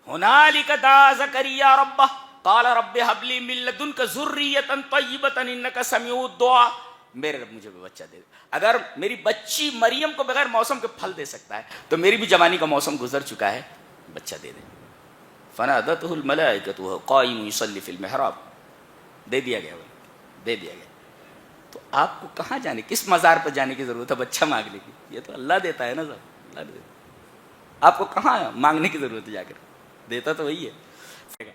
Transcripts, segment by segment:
ہنالک دعا زکریا ربہ قال رب ہب لی من لدنک ذریۃ طیبۃ انک سمیع الدعاء. میرے رب مجھے بھی بچہ دے دے. اگر میری بچی مریم کو بغیر موسم کے پھل دے سکتا ہے تو میری بھی جوانی کا موسم گزر چکا ہے, بچہ دے دے. فنادته الملائکۃ وهو قائم یصلی فی المحراب. دے دیا گیا, دے دیا گیا. تو آپ کو کہاں جانے, کس مزار پہ جانے کی ضرورت ہے بچہ مانگنے کی؟ یہ تو اللہ دیتا ہے نا سب, اللہ دیتا ہے. آپ کو کہاں مانگنے کی ضرورت ہے, جا کر دیتا تو وہی ہے.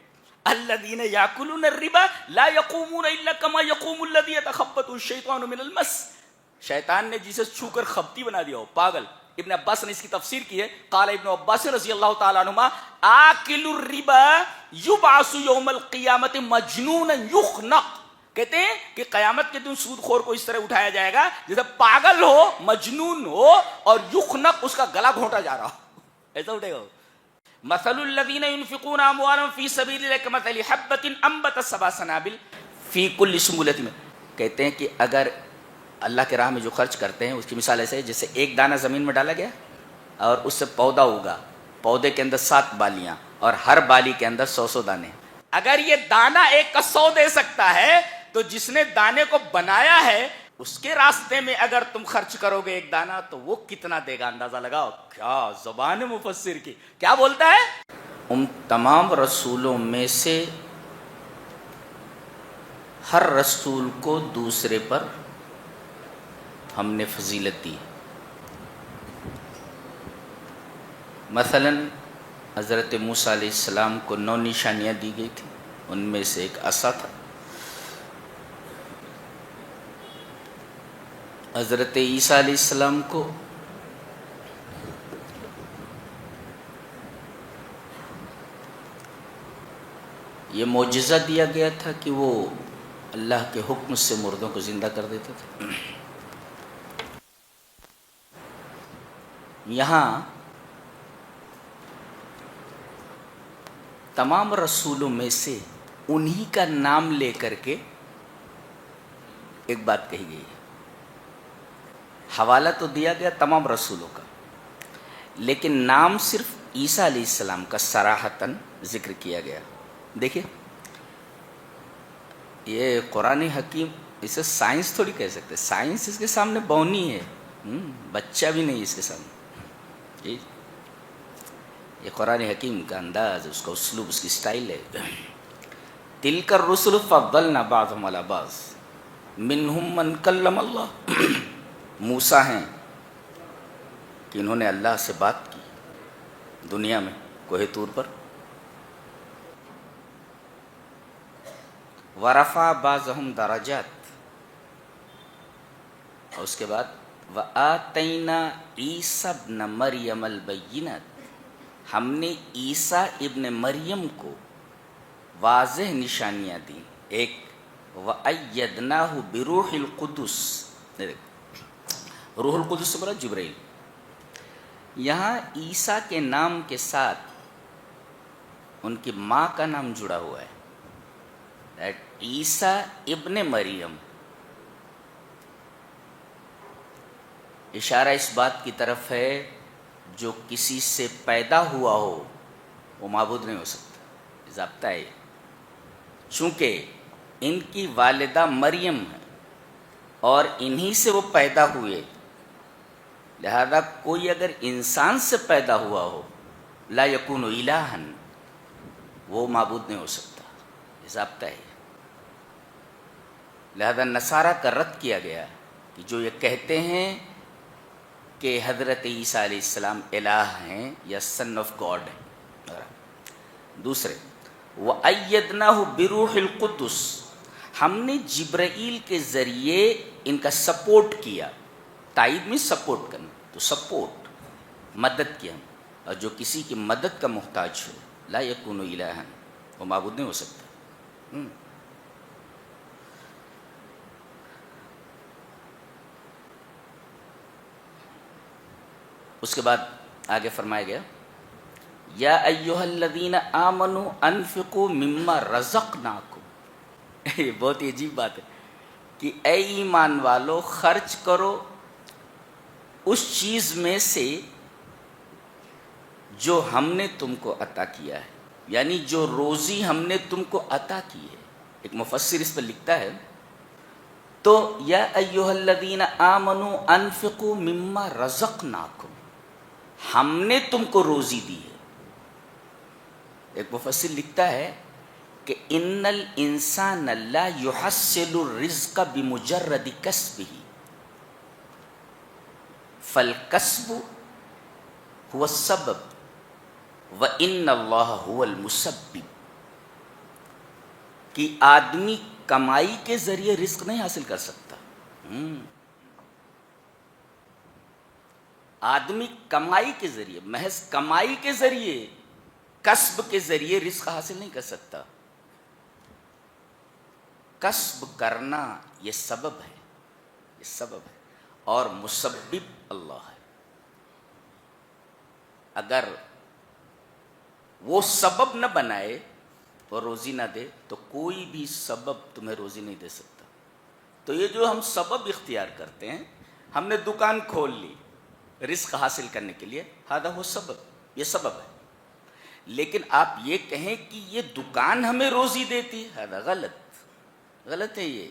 الذین یاکلون الربا لا یقومون الا کما یقوم الذی یتخبطہ الشیطان من المس. شیطان نے جسے چھو کر خبتی بنا دیا ہو, پاگل. ابن عباس نے اس کی تفسیر کی ہے, قال ابن عباس رضی اللہ تعالیٰ عنہما آکل الربا یبعث یوم القیامت مجنونا یخنق. کہتے ہیں کہ قیامت کے دن سود خور کو اس طرح اٹھایا جائے گا جیسے پاگل ہو, مجنون ہو, اور یخنق اس کا گلا گھونٹا جا رہا ہو, ایسا اٹھے گا. مثل الذین ينفقون اموالهم فی سبیل اللہ کمثل حبۃ انبتت سبع سنابل فی کل سنبلۃ. کہتے ہیں کہ اگر اللہ کے راہ میں جو خرچ کرتے ہیں اس کی مثال ایسے ہے جیسے ایک دانہ زمین میں ڈالا گیا اور اس سے پودا ہوگا, پودے کے اندر 7 بالیاں اور ہر بالی کے اندر 100 دانے. اگر یہ دانہ ایک کا 100 دے سکتا ہے تو جس نے دانے کو بنایا ہے اس کے راستے میں اگر تم خرچ کرو گے ایک دانہ تو وہ کتنا دے گا, اندازہ لگاؤ. کیا زبان مفسر کی, کیا بولتا ہے؟ ان تمام رسولوں میں سے ہر رسول کو دوسرے پر ہم نے فضیلت دی. مثلا حضرت موسیٰ علیہ السلام کو 9 نشانیاں دی گئی تھیں, ان میں سے ایک عصا تھا. حضرت عیسیٰ علیہ السلام کو یہ معجزہ دیا گیا تھا کہ وہ اللہ کے حکم سے مردوں کو زندہ کر دیتے تھے. یہاں تمام رسولوں میں سے انہی کا نام لے کر کے ایک بات کہی گئی ہے. حوالہ تو دیا گیا تمام رسولوں کا, لیکن نام صرف عیسیٰ علیہ السلام کا صراحتاً ذکر کیا گیا. دیکھیے یہ قرآن حکیم, اسے سائنس تھوڑی کہہ سکتے, سائنس اس کے سامنے بونی ہے, بچہ بھی نہیں اس کے سامنے. جی یہ قرآن حکیم کا انداز, اس کا اسلوب, اس کی سٹائل ہے. تلک الرسل فضلنا بعضهم علی بعض منہم من کلم اللہ. موسیٰ ہیں کہ انہوں نے اللہ سے بات کی دنیا میں کوہ طور پر. ورفع بعضهم درجات, اور اس کے بعد وآتینا عیسیٰ ابن مریم البینات, ہم نے عیسیٰ ابن مریم کو واضح نشانیاں دیں. ایک وَأَيَّدْنَاهُ بِرُوحِ الْقُدُسِ, روح القدس سے مراد جبرائیل. یہاں عیسیٰ کے نام کے ساتھ ان کی ماں کا نام جڑا ہوا ہے. عیسیٰ ابن مریم اشارہ اس بات کی طرف ہے جو کسی سے پیدا ہوا ہو وہ معبود نہیں ہو سکتا. ضابطہ ہے. چونکہ ان کی والدہ مریم ہے اور انہی سے وہ پیدا ہوئے, لہذا کوئی اگر انسان سے پیدا ہوا ہو لا یکون الہا, وہ معبود نہیں ہو سکتا. ضابطہ ہے. لہذا نصارہ کا رد کیا گیا کہ جو یہ کہتے ہیں کہ حضرت عیسیٰ علیہ السلام الہ ہیں یا سن آف گاڈ ہیں. دوسرے وَأَيَّدْنَاهُ بِرُوحِ الْقُدُسِ, ہم نے جبرائیل کے ذریعے ان کا سپورٹ کیا. تائید میں سپورٹ کرنا, تو سپورٹ مدد کیا. اور جو کسی کی مدد کا محتاج ہو لا یکون الہا, وہ معبود نہیں ہو سکتا. اس کے بعد آگے فرمایا گیا یا ایھا الذین آمنوا انفقوا مما رزقناکم. یہ بہت ہی عجیب بات ہے کہ اے ایمان والو خرچ کرو اس چیز میں سے جو ہم نے تم کو عطا کیا ہے. یعنی جو روزی ہم نے تم کو عطا کی ہے. ایک مفسر اس پر لکھتا ہے تو یا ایھا الذین آمنوا انفقوا مما رزقناکم، ہم نے تم کو روزی دی ہے. ایک مفسر لکھتا ہے کہ ان الانسان لا يحصل الرزق بمجرد کسبه فالکسب هو السبب وان اللہ هو المسبب. کہ آدمی کمائی کے ذریعے رزق نہیں حاصل کر سکتا. آدمی کمائی کے ذریعے، محض کمائی کے ذریعے، کسب کے ذریعے رزق حاصل نہیں کر سکتا. کسب کرنا یہ سبب ہے، یہ سبب ہے، اور مسبب اللہ ہے. اگر وہ سبب نہ بنائے اور روزی نہ دے تو کوئی بھی سبب تمہیں روزی نہیں دے سکتا. تو یہ جو ہم سبب اختیار کرتے ہیں، ہم نے دکان کھول لی رزق حاصل کرنے کے لیے، ہذا وہ سبب، یہ سبب ہے. لیکن آپ یہ کہیں کہ یہ دکان ہمیں روزی دیتی ہے، ہذا غلط ہے. یہ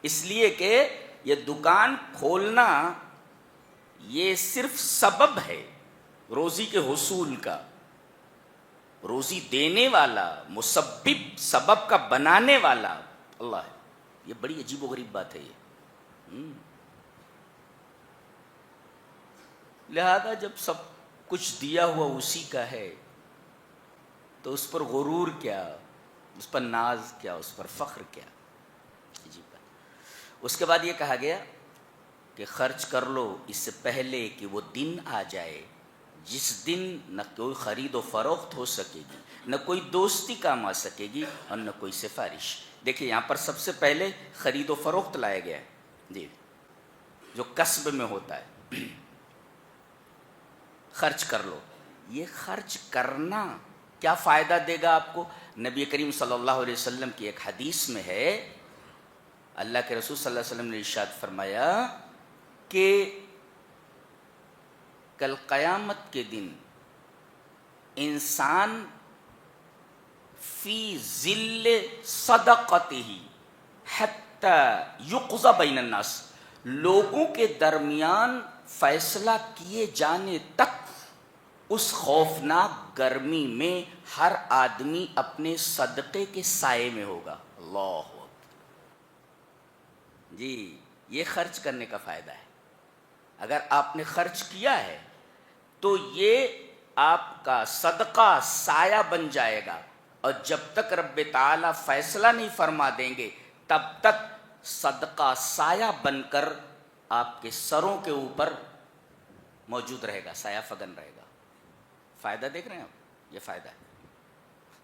اس لیے کہ یہ دکان کھولنا یہ صرف سبب ہے روزی کے حصول کا. روزی دینے والا، مسبب، سبب کا بنانے والا اللہ ہے. یہ بڑی عجیب و غریب بات ہے یہ. لہذا جب سب کچھ دیا ہوا اسی کا ہے تو اس پر غرور کیا، اس پر ناز کیا، اس پر فخر کیا. عجیب بات. اس کے بعد یہ کہا گیا کہ خرچ کر لو اس سے پہلے کہ وہ دن آ جائے جس دن نہ کوئی خرید و فروخت ہو سکے گی، نہ کوئی دوستی کام آ سکے گی، اور نہ کوئی سفارش. دیکھیں یہاں پر سب سے پہلے خرید و فروخت لایا گیا ہے، جی، جو کسب میں ہوتا ہے. خرچ کر لو. یہ خرچ کرنا کیا فائدہ دے گا آپ کو؟ نبی کریم صلی اللہ علیہ وسلم کی ایک حدیث میں ہے، اللہ کے رسول صلی اللہ علیہ وسلم نے ارشاد فرمایا کہ کل قیامت کے دن انسان فی ظل صدقتہ حتی یقضی بین الناس، لوگوں کے درمیان فیصلہ کیے جانے تک اس خوفناک گرمی میں ہر آدمی اپنے صدقے کے سائے میں ہوگا. اللہ اکبر. جی، یہ خرچ کرنے کا فائدہ ہے. اگر آپ نے خرچ کیا ہے تو یہ آپ کا صدقہ سایہ بن جائے گا، اور جب تک رب تعالیٰ فیصلہ نہیں فرما دیں گے تب تک صدقہ سایہ بن کر آپ کے سروں کے اوپر موجود رہے گا، سایہ فگن رہے گا. فائدہ دیکھ رہے ہیں آپ؟ یہ فائدہ ہے.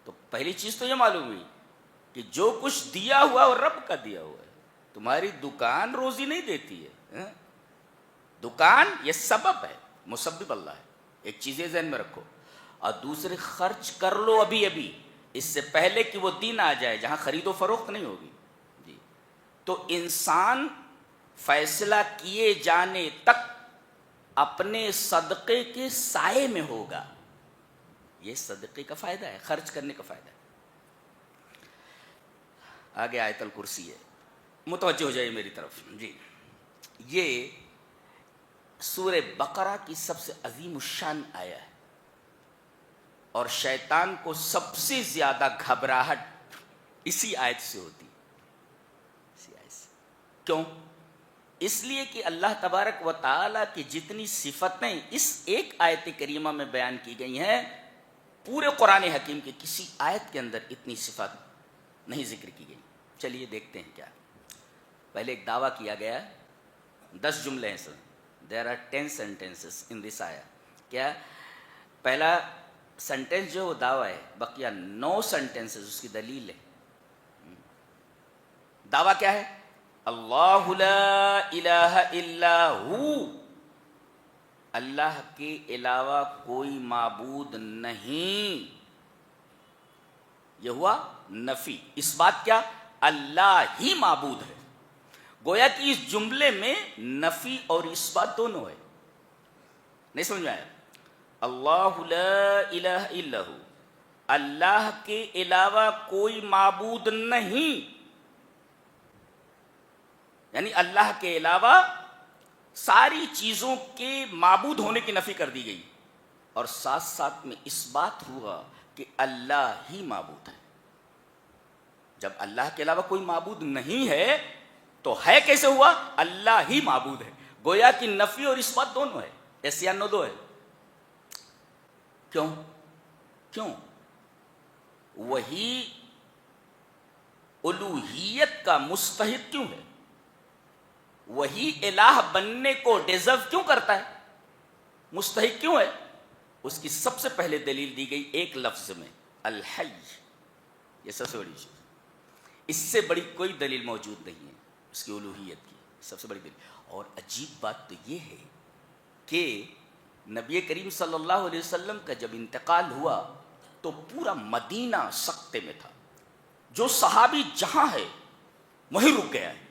تو پہلی چیز تو یہ معلوم ہوئی کہ جو کچھ دیا ہوا وہ رب کا دیا ہوا ہے. تمہاری دکان روزی نہیں دیتی ہے. دکان یہ سبب ہے، مسبب اللہ ہے. ایک چیز ذہن میں رکھو. اور دوسرے، خرچ کر لو ابھی ابھی، اس سے پہلے کہ وہ دن آ جائے جہاں خرید و فروخت نہیں ہوگی. جی، تو انسان فیصلہ کیے جانے تک اپنے صدقے کے سائے میں ہوگا. یہ صدقے کا فائدہ ہے، خرچ کرنے کا فائدہ ہے. آگے آیت الکرسی ہے، متوجہ ہو جائے میری طرف. جی، یہ سورہ بقرہ کی سب سے عظیم الشان آیا ہے، اور شیطان کو سب سے زیادہ گھبراہٹ اسی آیت سے ہوتی. اسی آیت سے. کیوں؟ اس لیے کہ اللہ تبارک و تعالیٰ کی جتنی صفتیں اس ایک آیت کریمہ میں بیان کی گئی ہیں، پورے قرآن حکیم کے کسی آیت کے اندر اتنی صفات نہیں ذکر کی گئی. چلیے دیکھتے ہیں کیا. پہلے ایک دعویٰ کیا گیا، 10 جملے ہیں sir. There are 10 sentences in this آیا. کیا؟ پہلا سنٹینس جو وہ دعویٰ ہے، بقیہ 9 sentences اس کی دلیل ہے. دعویٰ کیا ہے؟ اللہ لا الہ الا ہو، اللہ کے علاوہ کوئی معبود نہیں. یہ ہوا نفی. اس بات کیا؟ اللہ ہی معبود ہے. گویا کہ اس جملے میں نفی اور اس بات دونوں ہے. نہیں سمجھ میں آیا؟ اللہ لا الہ الا ہو، اللہ کے علاوہ کوئی معبود نہیں، یعنی اللہ کے علاوہ ساری چیزوں کے معبود ہونے کی نفی کر دی گئی، اور ساتھ ساتھ میں اس بات ہوا کہ اللہ ہی معبود ہے۔ جب اللہ کے علاوہ کوئی معبود نہیں ہے تو ہے کیسے ہوا؟ اللہ ہی معبود ہے، گویا کہ نفی اور اس بات دونوں ہے، ایس یا نو دو ہے۔ کیوں وہی الوہیت کا مستحق کیوں ہے؟ وہی الہ بننے کو ڈیزرو کیوں کرتا ہے؟ مستحق کیوں ہے؟ اس کی سب سے پہلے دلیل دی گئی ایک لفظ میں، الحی۔ یہ سب سے بڑی چیز، اس سے بڑی کوئی دلیل موجود نہیں ہے اس کی الوہیت کی، سب سے بڑی دلیل۔ اور عجیب بات تو یہ ہے کہ نبی کریم صلی اللہ علیہ وسلم کا جب انتقال ہوا تو پورا مدینہ سکتے میں تھا، جو صحابی جہاں ہے وہیں رک گیا ہے،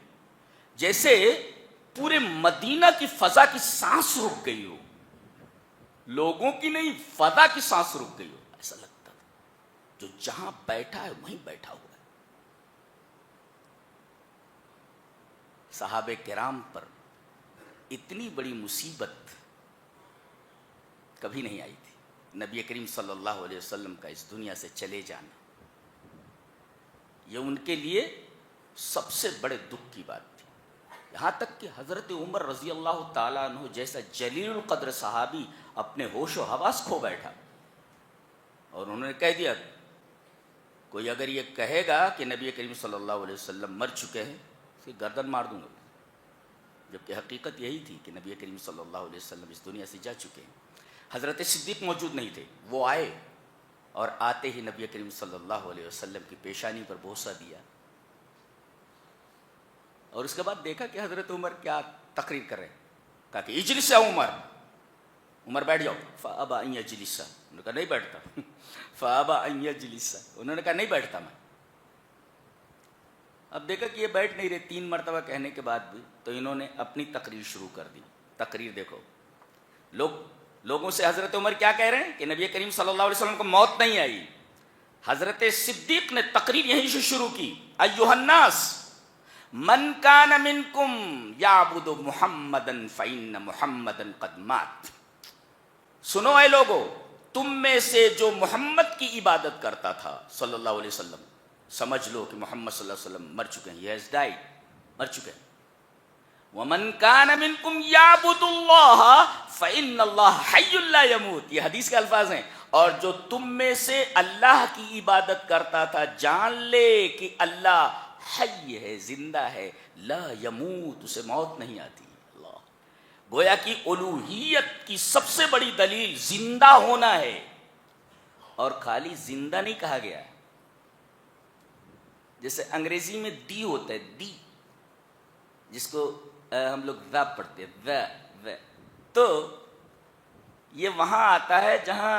جیسے پورے مدینہ کی فضا کی سانس رک گئی ہو، لوگوں کی نہیں، فضا کی سانس رک گئی ہو، ایسا لگتا تھا جو جہاں بیٹھا ہے وہیں بیٹھا ہوا ہے۔ صحابہ کرام پر اتنی بڑی مصیبت کبھی نہیں آئی تھی، نبی کریم صلی اللہ علیہ وسلم کا اس دنیا سے چلے جانا، یہ ان کے لیے سب سے بڑے دکھ کی بات تھی۔ یہاں تک کہ حضرت عمر رضی اللہ تعالیٰ عنہ جیسا جلیل القدر صحابی اپنے ہوش و حواس کھو بیٹھا، اور انہوں نے کہہ دیا، کوئی اگر یہ کہے گا کہ نبی کریم صلی اللہ علیہ وسلم مر چکے ہیں، اس کی گردن مار دوں گا، جبکہ حقیقت یہی تھی کہ نبی کریم صلی اللہ علیہ وسلم اس دنیا سے جا چکے ہیں۔ حضرت صدیق موجود نہیں تھے، وہ آئے اور آتے ہی نبی کریم صلی اللہ علیہ وسلم کی پیشانی پر بوسہ دیا، اور اس کے بعد دیکھا کہ حضرت عمر کیا تقریر کر رہے ہیں، کہا کہ اجلس یا عمر بیٹھ جاؤ، فابا ان یجلس، انہوں نے کہا نہیں بیٹھتا، فابا ان یجلس، انہوں نے کہا نہیں بیٹھتا میں۔ اب دیکھا کہ یہ بیٹھ نہیں رہے، 3 مرتبہ کہنے کے بعد بھی، تو انہوں نے اپنی تقریر شروع کر دی۔ تقریر دیکھو، لوگوں سے حضرت عمر کیا کہہ رہے ہیں کہ نبی کریم صلی اللہ علیہ وسلم کو موت نہیں آئی۔ حضرت صدیق نے تقریر یہیں سے شروع کی، ایھا الناس من کان منکم یعبد محمدا فإن محمدا قد مات۔ سنو اے لوگو، تم میں سے جو محمد کی عبادت کرتا تھا صلی اللہ علیہ وسلم، سمجھ لو کہ محمد صلی اللہ علیہ وسلم مر چکے ہیں، he has died، مر چکے ہیں۔ وَمَنْ كَانَ مِنْكُمْ يَعْبُدُ اللَّهَ فَإِنَّ اللَّهَ حَيٌّ لَا يَمُوتُ، یہ حدیث کے الفاظ ہیں۔ اور جو تم میں سے اللہ کی عبادت کرتا تھا، جان لے کہ اللہ حی ہے، زندہ ہے، لا یموت، اسے موت نہیں آتی۔ اللہ، گویا کہ الوہیت کی سب سے بڑی دلیل زندہ ہونا ہے، اور خالی زندہ نہیں کہا گیا ہے۔ جیسے انگریزی میں دی ہوتا ہے، دی، جس کو ہم لوگ ذا پڑھتے ہیں، ذا، تو یہ وہاں آتا ہے جہاں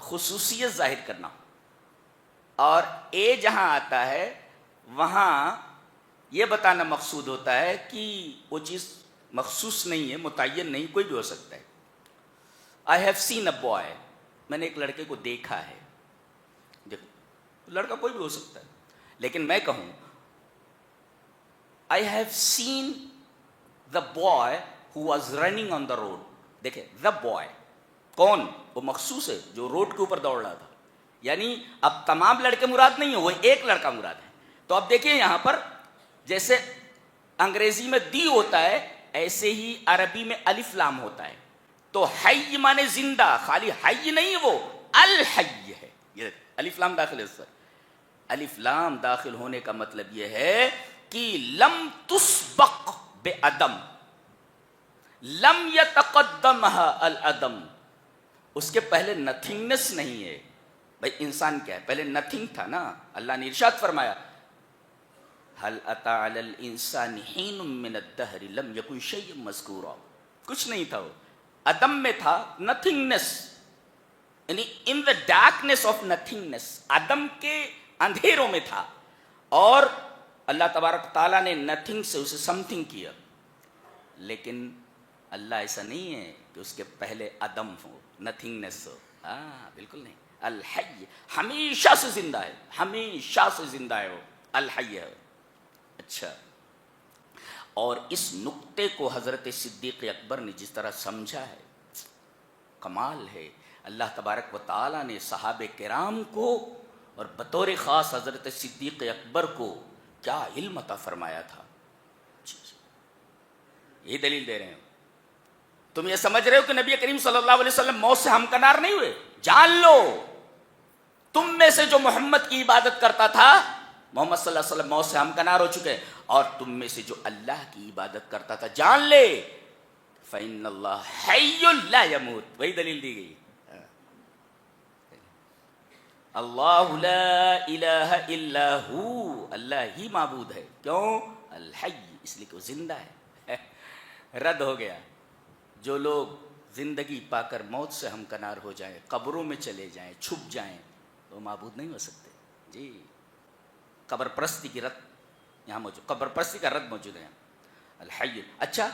خصوصیت ظاہر کرنا، اور اے جہاں آتا ہے وہاں یہ بتانا مقصود ہوتا ہے کہ وہ چیز مخصوص نہیں ہے، متعین نہیں، کوئی بھی ہو سکتا ہے۔ I have seen a boy، میں نے ایک لڑکے کو دیکھا ہے، دیکھو لڑکا کوئی بھی ہو سکتا ہے، لیکن میں کہوں I have seen the boy who was running on the road، دیکھیں the boy کون؟ وہ مخصوص ہے جو روڈ کے اوپر دوڑ رہا تھا، یعنی اب تمام لڑکے مراد نہیں ہیں، وہ ایک لڑکا مراد ہے۔ تو اب دیکھیں یہاں پر جیسے انگریزی میں دی ہوتا ہے، ایسے ہی عربی میں الف لام ہوتا ہے۔ تو حی مانے زندہ، خالی حی نہیں ہے، وہ الحی ہے، یہ الف لام داخل ہے اس پر۔ الف لام داخل ہونے کا مطلب یہ ہے کہ لم تسبق بعدم، لم یتقدمها العدم، اس کے پہلے نتھنگنس نہیں ہے۔ بھائی انسان کیا ہے؟ پہلے نتھنگ تھا نا۔ اللہ نے ارشاد فرمایا، هل اتى على الانسان حين من الدهر لم يكن شيئا مذكورا، کچھ نہیں تھا، وہ عدم میں تھا، نتھنگنس، یعنی ان دا ڈارکنیس آف نتھنگنس، عدم کے اندھیروں میں تھا، اور اللہ تبارک تعالیٰ نے نتھنگ سے اسے سم تھنگ کیا۔ لیکن اللہ ایسا نہیں ہے کہ اس کے پہلے عدم ہو، نتھنگنس ہو، بالکل نہیں۔ الحی ہمیشہ سے زندہ ہے، ہمیشہ سے زندہ ہے وہ، الحی ہے۔ اچھا، اور اس نقطے کو حضرت صدیق اکبر نے جس طرح سمجھا ہے، کمال ہے۔ اللہ تبارک و تعالیٰ نے صحابہ کرام کو اور بطور خاص حضرت صدیق اکبر کو کیا علم عطا فرمایا تھا۔ یہ دلیل دے رہے ہیں، تم یہ سمجھ رہے ہو کہ نبی کریم صلی اللہ علیہ وسلم موت سے ہمکنار نہیں ہوئے؟ جان لو تم میں سے جو محمد کی عبادت کرتا تھا، محمد صلی اللہ علیہ وسلم موت سے ہمکنار ہو چکے، اور تم میں سے جو اللہ کی عبادت کرتا تھا، جان لے فَإِنَّ اللَّهَ حَيٌّ لَا يَمُوتُ، وہی دلیل دی گئی۔ اللہ لا الہ الا ہو، اللہ ہی معبود ہے، کیوں؟ الحی، اس لیے کہ وہ زندہ ہے۔ رد ہو گیا جو لوگ زندگی پا کر موت سے ہمکنار ہو جائیں، قبروں میں چلے جائیں، چھپ جائیں، وہ معبود نہیں ہو سکتے۔ جی، قبر پرستی کی رد یہاں موجود، قبر پرستی کا رد موجود ہے الحی۔ اچھا،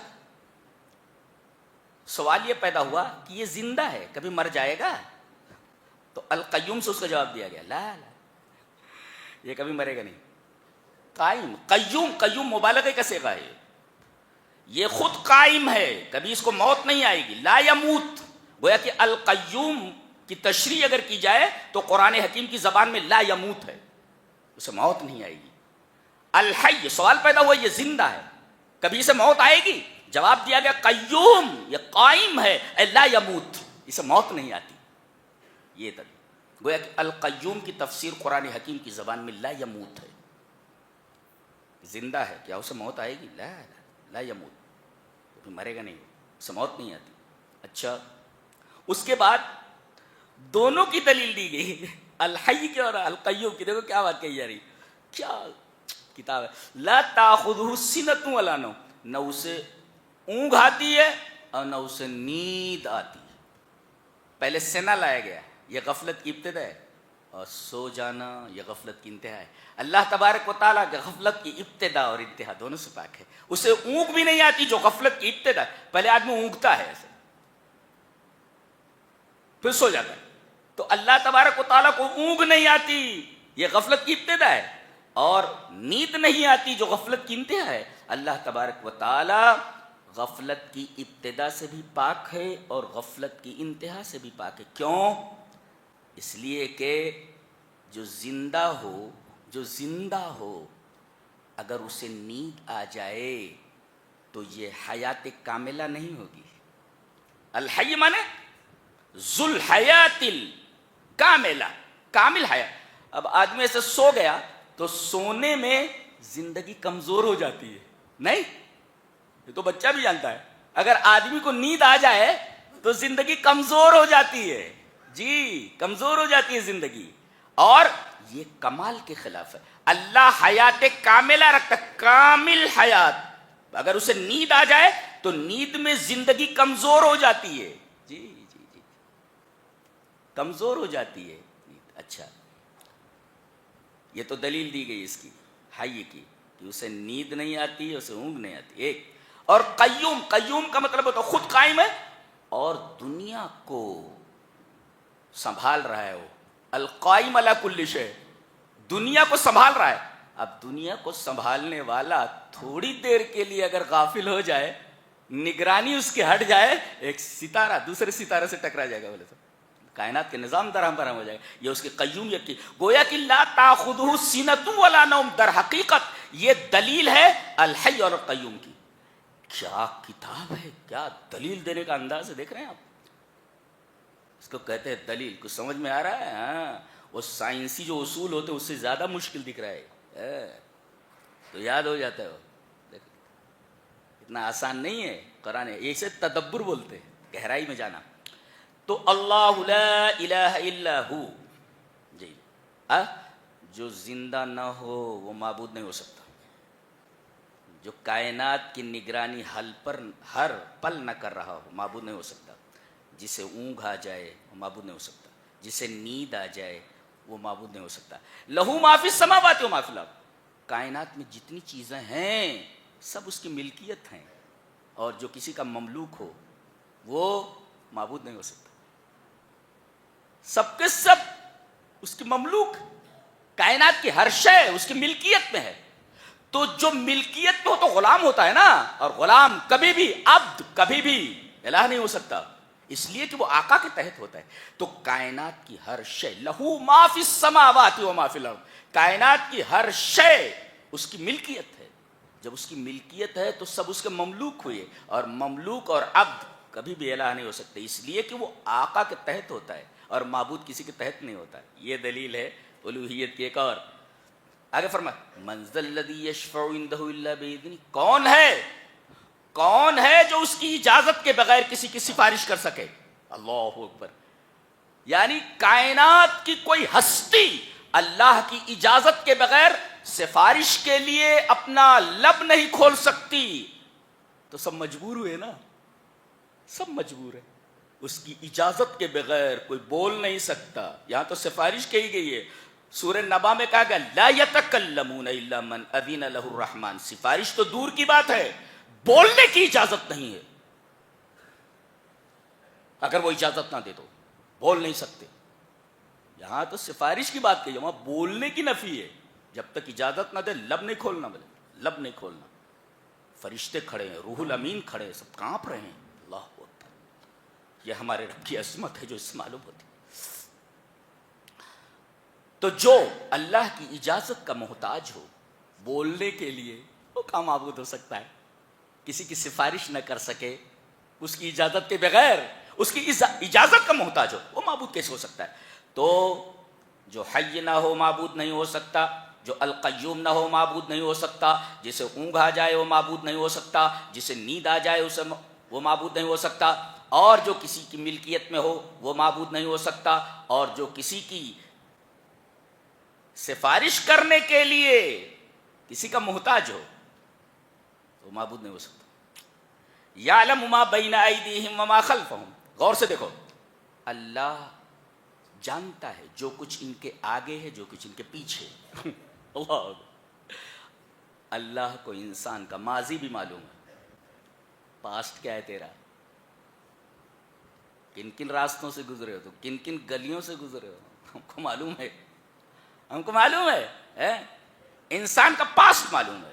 سوال یہ پیدا ہوا کہ یہ زندہ ہے، کبھی مر جائے گا؟ تو القیوم سے اس کا جواب دیا گیا، لا لا، یہ کبھی مرے گا نہیں۔ قائم، قیوم، قیوم مبالغہ کا صیغہ ہے، یہ خود قائم ہے، کبھی اس کو موت نہیں آئے گی۔ لا یموت، گویا کہ القیوم کی تشریح اگر کی جائے تو قرآن حکیم کی زبان میں لا یموت ہے، اسے موت نہیں آئے گی۔ الحی، سوال پیدا ہوا یہ زندہ ہے، کبھی اسے موت آئے گی؟ جواب دیا گیا قیوم، یہ قائم ہے، اے لا یموت، اسے موت نہیں آتی۔ یہ دلیل، گویا کہ القیوم کی تفسیر قرآن حکیم کی زبان میں لا یموت ہے، زندہ ہے، کیا اسے موت آئے گی؟ لا لا لا یموت، مرے گا نہیں، اسے موت نہیں آتی۔ اچھا، اس کے بعد دونوں کی دلیل دی گئی، الحی کی اور القیوم کی۔ دیکھو کیا بات کہی جا رہی، کیا کتاب ہے۔ لا تاخذہ سنۃ ولا نوم، نہ اسے اونگ آتی ہے اور نہ اسے نیند آتی ہے۔ پہلے سنا لایا گیا، یہ غفلت کی ابتدا ہے، اور سو جانا یہ غفلت کی انتہا ہے۔ اللہ تبارک و تعالیٰ کہ غفلت کی ابتدا اور انتہا دونوں سے پاک ہے، اسے اونگ بھی نہیں آتی جو غفلت کی ابتدا ہے۔ پہلے آدمی اونگتا ہے ایسے، پھر سو جاتا ہے، تو اللہ تبارک و تعالیٰ کو اونگ نہیں آتی، یہ غفلت کی ابتدا ہے، اور نیند نہیں آتی جو غفلت کی انتہا ہے۔ اللہ تبارک و تعالیٰ غفلت کی ابتدا سے بھی پاک ہے اور غفلت کی انتہا سے بھی پاک ہے۔ کیوں؟ اس لیے کہ جو زندہ ہو اگر اسے نیند آ جائے تو یہ حیات کاملہ نہیں ہوگی۔ الحی مانے ذو الحیات الکاملہ، کامل حیات۔ اب آدمی ایسے سو گیا تو سونے میں زندگی کمزور ہو جاتی ہے، نہیں؟ یہ تو بچہ بھی جانتا ہے، اگر آدمی کو نیند آ جائے تو زندگی کمزور ہو جاتی ہے، جی کمزور ہو جاتی ہے زندگی، اور یہ کمال کے خلاف ہے۔ اللہ حیات کاملہ رکھتا، کامل حیات، اگر اسے نیند آ جائے تو نیند میں زندگی کمزور ہو جاتی ہے، جی جی جی کمزور ہو جاتی ہے۔ اچھا، یہ تو دلیل دی گئی اس کی حی کی کہ اسے نیند نہیں آتی، اسے اونگ نہیں آتی، ایک۔ اور قیوم، قیوم کا مطلب ہوتا ہے خود قائم ہے اور دنیا کو سنبھال رہا ہے، وہ القائم علی کل شیء، دنیا کو سنبھال رہا ہے۔ اب دنیا کو سنبھالنے والا تھوڑی دیر کے لیے اگر غافل ہو جائے، نگرانی اس کی ہٹ جائے، ایک ستارہ دوسرے ستارے سے ٹکرا جائے گا، بولے تو کائنات کے نظام درہم برہم ہو جائے گا۔ یہ اس کی قیومیت کی، گویا کہ لا تاخذہ سنۃ ولا نوم، در حقیقت یہ دلیل ہے الحی اور قیوم کی۔ کیا کتاب ہے، کیا دلیل دینے کا انداز ہے، دیکھ رہے ہیں آپ؟ اس کو کہتے ہیں دلیل۔ کچھ سمجھ میں آ رہا ہے؟ ہاں، وہ سائنسی جو اصول ہوتے ہیں اس سے زیادہ مشکل دکھ رہا ہے، تو یاد ہو جاتا ہے وہ، اتنا آسان نہیں ہے قرآن، اسے تدبر بولتے ہیں، گہرائی میں جانا۔ تو اللہ لا الہ الا ہو، جی جو زندہ نہ ہو وہ معبود نہیں ہو سکتا، جو کائنات کی نگرانی ہر پل نہ کر رہا ہو معبود نہیں ہو سکتا، جسے اونگ آ جائے وہ معبود نہیں ہو سکتا، جسے نیند آ جائے وہ معبود نہیں ہو سکتا۔ لہو ما فی السماوات و ما فی الارض، کائنات میں جتنی چیزیں ہیں سب اس کی ملکیت ہیں، اور جو کسی کا مملوک ہو وہ معبود نہیں ہو سکتا۔ سب کے سب اس کی مملوک، کائنات کی ہر شے اس کی ملکیت میں ہے. تو جو ملکیت میں ہو تو غلام ہوتا ہے نا، اور غلام کبھی بھی، عبد کبھی بھی الہ نہیں ہو سکتا، اس لیے کہ وہ آقا کے تحت ہوتا ہے. تو کائنات کی ہر شے، لہو ما فی السماوات و ما فی الارض، کائنات کی ہر شے اس کی ملکیت ہے. جب اس کی ملکیت ہے تو سب اس کے مملوک ہوئے، اور مملوک اور عبد کبھی بھی الہ نہیں ہو سکتے، اس لیے کہ وہ آقا کے تحت ہوتا ہے اور معبود کسی کے تحت نہیں ہوتا ہے. یہ دلیل ہے الوہیت کی. ایک اور آگے فرمایا من ذا الذی یشفع عندہ الا باذنہ، کون ہے جو اس کی اجازت کے بغیر کسی کی سفارش کر سکے. اللہ اکبر. یعنی کائنات کی کوئی ہستی اللہ کی اجازت کے بغیر سفارش کے لیے اپنا لب نہیں کھول سکتی. تو سب مجبور ہوئے نا، سب مجبور ہے. اس کی اجازت کے بغیر کوئی بول نہیں سکتا. یہاں تو سفارش کہی گئی ہے. سورہ نبا میں کہا گیا لا یتکلمون الا من اذن له الرحمن. سفارش تو دور کی بات ہے، بولنے کی اجازت نہیں ہے. اگر وہ اجازت نہ دے تو بول نہیں سکتے. یہاں تو سفارش کی بات کہی ہے، وہاں بولنے کی نفی ہے. جب تک اجازت نہ دے لب نہیں کھولنا، بولے لب نہیں کھولنا. فرشتے کھڑے ہیں، روح الامین کھڑے ہیں، سب کانپ رہے ہیں. اللہ اکبر. یہ ہمارے رب کی عظمت ہے جو اس سے معلوم ہوتی. تو جو اللہ کی اجازت کا محتاج ہو بولنے کے لیے، وہ کہاں معبود ہو سکتا ہے؟ کسی کی سفارش نہ کر سکے اس کی اجازت کے بغیر، اس کی اجازت کا محتاج ہو، وہ معبود کیسے ہو سکتا ہے؟ تو جو حی نہ ہو معبود نہیں ہو سکتا، جو القیوم نہ ہو معبود نہیں ہو سکتا، جسے اونگ آ جائے وہ معبود نہیں ہو سکتا، جسے نیند آ جائے اسے وہ معبود نہیں ہو سکتا، اور جو کسی کی ملکیت میں ہو وہ معبود نہیں ہو سکتا، اور جو کسی کی سفارش کرنے کے لیے کسی کا محتاج ہو تو معبود نہیں ہو سکتا. یعلم ما بین ایدیہم وما خلفہم. غور سے دیکھو، اللہ جانتا ہے جو کچھ ان کے آگے ہے، جو کچھ ان کے پیچھے. اللہ کو انسان کا ماضی بھی معلوم ہے، پاسٹ کیا ہے تیرا، کن کن راستوں سے گزرے ہو، تو کن کن گلیوں سے گزرے ہو، ہم کو معلوم ہے. ہم کو معلوم ہے. انسان کا پاسٹ معلوم ہے،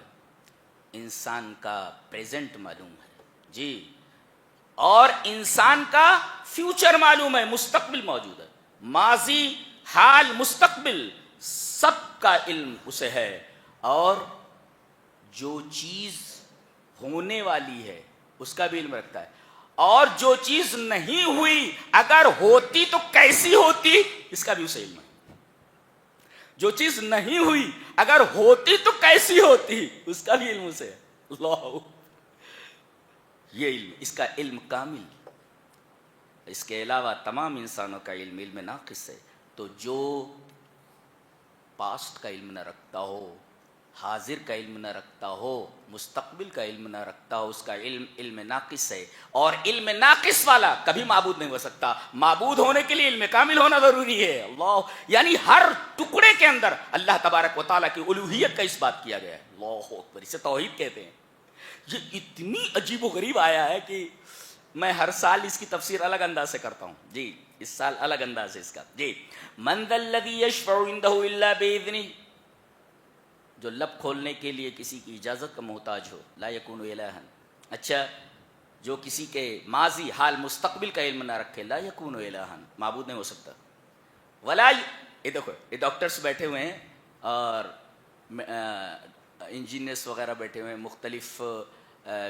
انسان کا پریزنٹ معلوم ہے جی، اور انسان کا فیوچر معلوم ہے، مستقبل موجود ہے. ماضی، حال، مستقبل سب کا علم اسے ہے. اور جو چیز ہونے والی ہے اس کا بھی علم رکھتا ہے، اور جو چیز نہیں ہوئی اگر ہوتی تو کیسی ہوتی اس کا بھی اسے علم ہے. جو چیز نہیں ہوئی اگر ہوتی تو کیسی ہوتی اس کا بھی علم اسے ہے. اللہ، یہ علم، اس کا علم کامل. اس کے علاوہ تمام انسانوں کا علم علم ناقص ہے. تو جو پاسٹ کا علم نہ رکھتا ہو، حاضر کا علم نہ رکھتا ہو، مستقبل کا علم نہ رکھتا ہو، اس کا علم علم ناقص ہے. اور علم ناقص والا کبھی معبود نہیں ہو سکتا. معبود ہونے کے لیے علم کامل ہونا ضروری ہے. اللہ، یعنی ہر ٹکڑے کے اندر اللہ تبارک و تعالیٰ کی الوہیت کا اس بات کیا گیا ہے. اللہ اکبر. اسے توحید کہتے ہیں. یہ اتنی عجیب و غریب آیا ہے کہ میں ہر سال اس کی تفسیر الگ انداز سے کرتا ہوں جی. اس سال الگ انداز ہے اس کا جی. من ذا الذی یشفع عندہ الا باذنہ، جو لب کھولنے کے لیے کسی کی اجازت کا محتاج ہو. لا یکون الہا. اچھا، جو کسی کے ماضی، حال، مستقبل کا علم نہ رکھے. لا یکون الہا، معبود نہیں ہو سکتا. ولا، یہ دیکھو یہ ڈاکٹرز بیٹھے ہوئے ہیں اور انجینئرس وغیرہ بیٹھے ہوئے ہیں، مختلف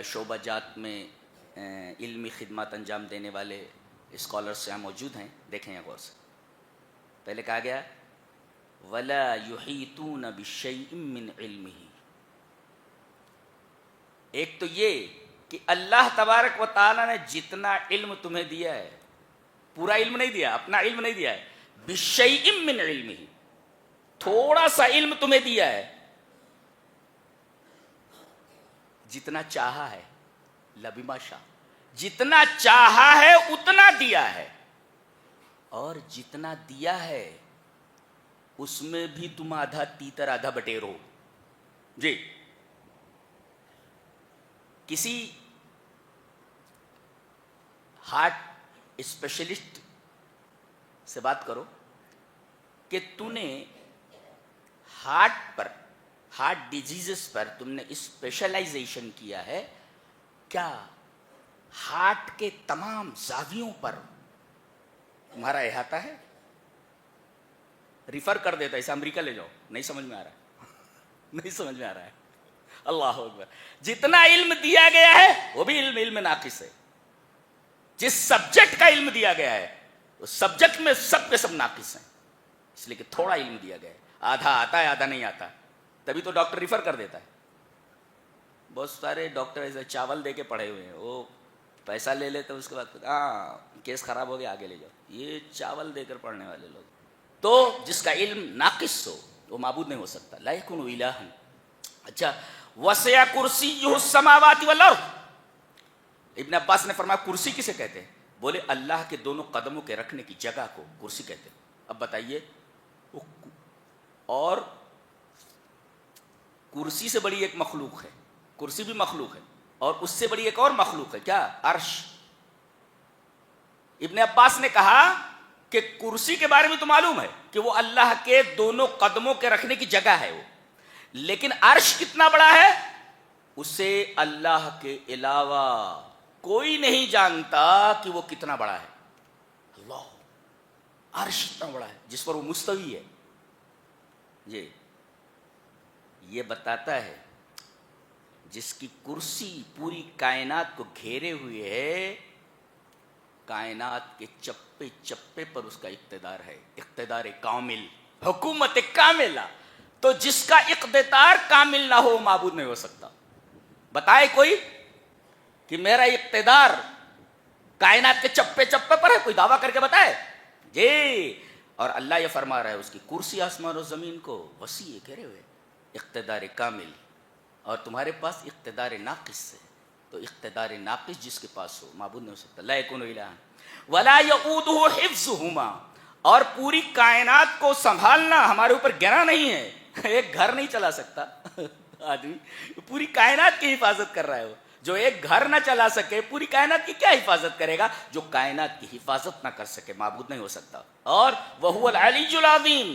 شعبہ جات میں علمی خدمات انجام دینے والے اسکالرس یہاں موجود ہیں. دیکھیں غور سے. پہلے کہا گیا وَلَا يُحِيطُونَ بِشَيْءٍ مِّنْ عِلْمِهِ. ایک تو یہ کہ اللہ تبارک و تعالیٰ نے جتنا علم تمہیں دیا ہے، پورا علم نہیں دیا، اپنا علم نہیں دیا ہے. بِشَيْءٍ مِّنْ عِلْمِهِ، تھوڑا سا علم تمہیں دیا ہے، جتنا چاہا ہے. لبما شاء، جتنا چاہا ہے اتنا دیا ہے. اور جتنا دیا ہے اس میں بھی تم آدھا تیتر آدھا بٹیرو جی. کسی ہارٹ اسپیشلسٹ سے بات کرو، کہ تو نے ہارٹ ڈیزیزز پر تم نے اسپیشلائزیشن کیا ہے کیا؟ ہارٹ کے تمام زاویوں پر تمہارا احاطہ ہے؟ ریفر کر دیتا ہے، اسے امریکہ لے جاؤ، نہیں سمجھ میں آ رہا ہے نہیں سمجھ میں آ رہا ہے. اللہ اکبر. جتنا علم دیا گیا ہے وہ بھی علم ناقص ہے. جس سبجیکٹ کا علم دیا گیا ہے اس سبجیکٹ میں سب کے سب ناقص ہیں، اس لیے کہ تھوڑا علم دیا گیا ہے. آدھا آتا ہے آدھا نہیں آتا، تبھی تو ڈاکٹر ریفر کر دیتا ہے. بہت سارے ڈاکٹر ایسے چاول دے کے پڑھے ہوئے ہیں، وہ پیسہ لے لیتے اس کے بعد ہاں کیس خراب ہو گیا آگے لے جاؤ. یہ چاول دے کر پڑھنے والے لوگ. تو جس کا علم ناقص ہو وہ معبود نہیں ہو سکتا. لا یکون الہ. اچھا، وسع کرسیہ السماوات والارض. ابن عباس نے فرمایا کرسی کسے کہتے ہیں؟ بولے اللہ کے دونوں قدموں کے رکھنے کی جگہ کو کرسی کہتے ہیں. اب بتائیے، اور کرسی سے بڑی ایک مخلوق ہے، کرسی بھی مخلوق ہے، اور اس سے بڑی ایک اور مخلوق ہے، کیا؟ عرش. ابن عباس نے کہا کہ کرسی کے بارے میں تو معلوم ہے کہ وہ اللہ کے دونوں قدموں کے رکھنے کی جگہ ہے وہ، لیکن عرش کتنا بڑا ہے اسے اللہ کے علاوہ کوئی نہیں جانتا کہ وہ کتنا بڑا ہے. اللہ، عرش اتنا بڑا ہے جس پر وہ مستوی ہے. یہ بتاتا ہے جس کی کرسی پوری کائنات کو گھیرے ہوئے ہے، کائنات کے چپے چپے پر اس کا اقتدار ہے، اقتدار کامل، حکومت کاملہ. تو جس کا اقتدار کامل نہ ہو معبود نہیں ہو سکتا. بتائے کوئی کہ میرا اقتدار کائنات کے چپے چپے پر ہے، کوئی دعویٰ کر کے بتائے جی. اور اللہ یہ فرما رہا ہے اس کی کرسی آسمان و زمین کو وسیع گھیرے ہوئے، اقتدار کامل. اور تمہارے پاس اقتدار ناقص ہے. تو اقتدار ناقص جس کے پاس ہو معبود نہیں ہو سکتا. لا یکون الہ ولا یؤودہ حفظہما. اور پوری کائنات کو سنبھالنا ہمارے اوپر گرا نہیں ہے. ایک گھر نہیں چلا سکتا آدمی، پوری کائنات کی حفاظت کر رہا ہے وہ. جو ایک گھر نہ چلا سکے پوری کائنات کی کیا حفاظت کرے گا؟ جو کائنات کی حفاظت نہ کر سکے معبود نہیں ہو سکتا. اور وہو العلی العظیم.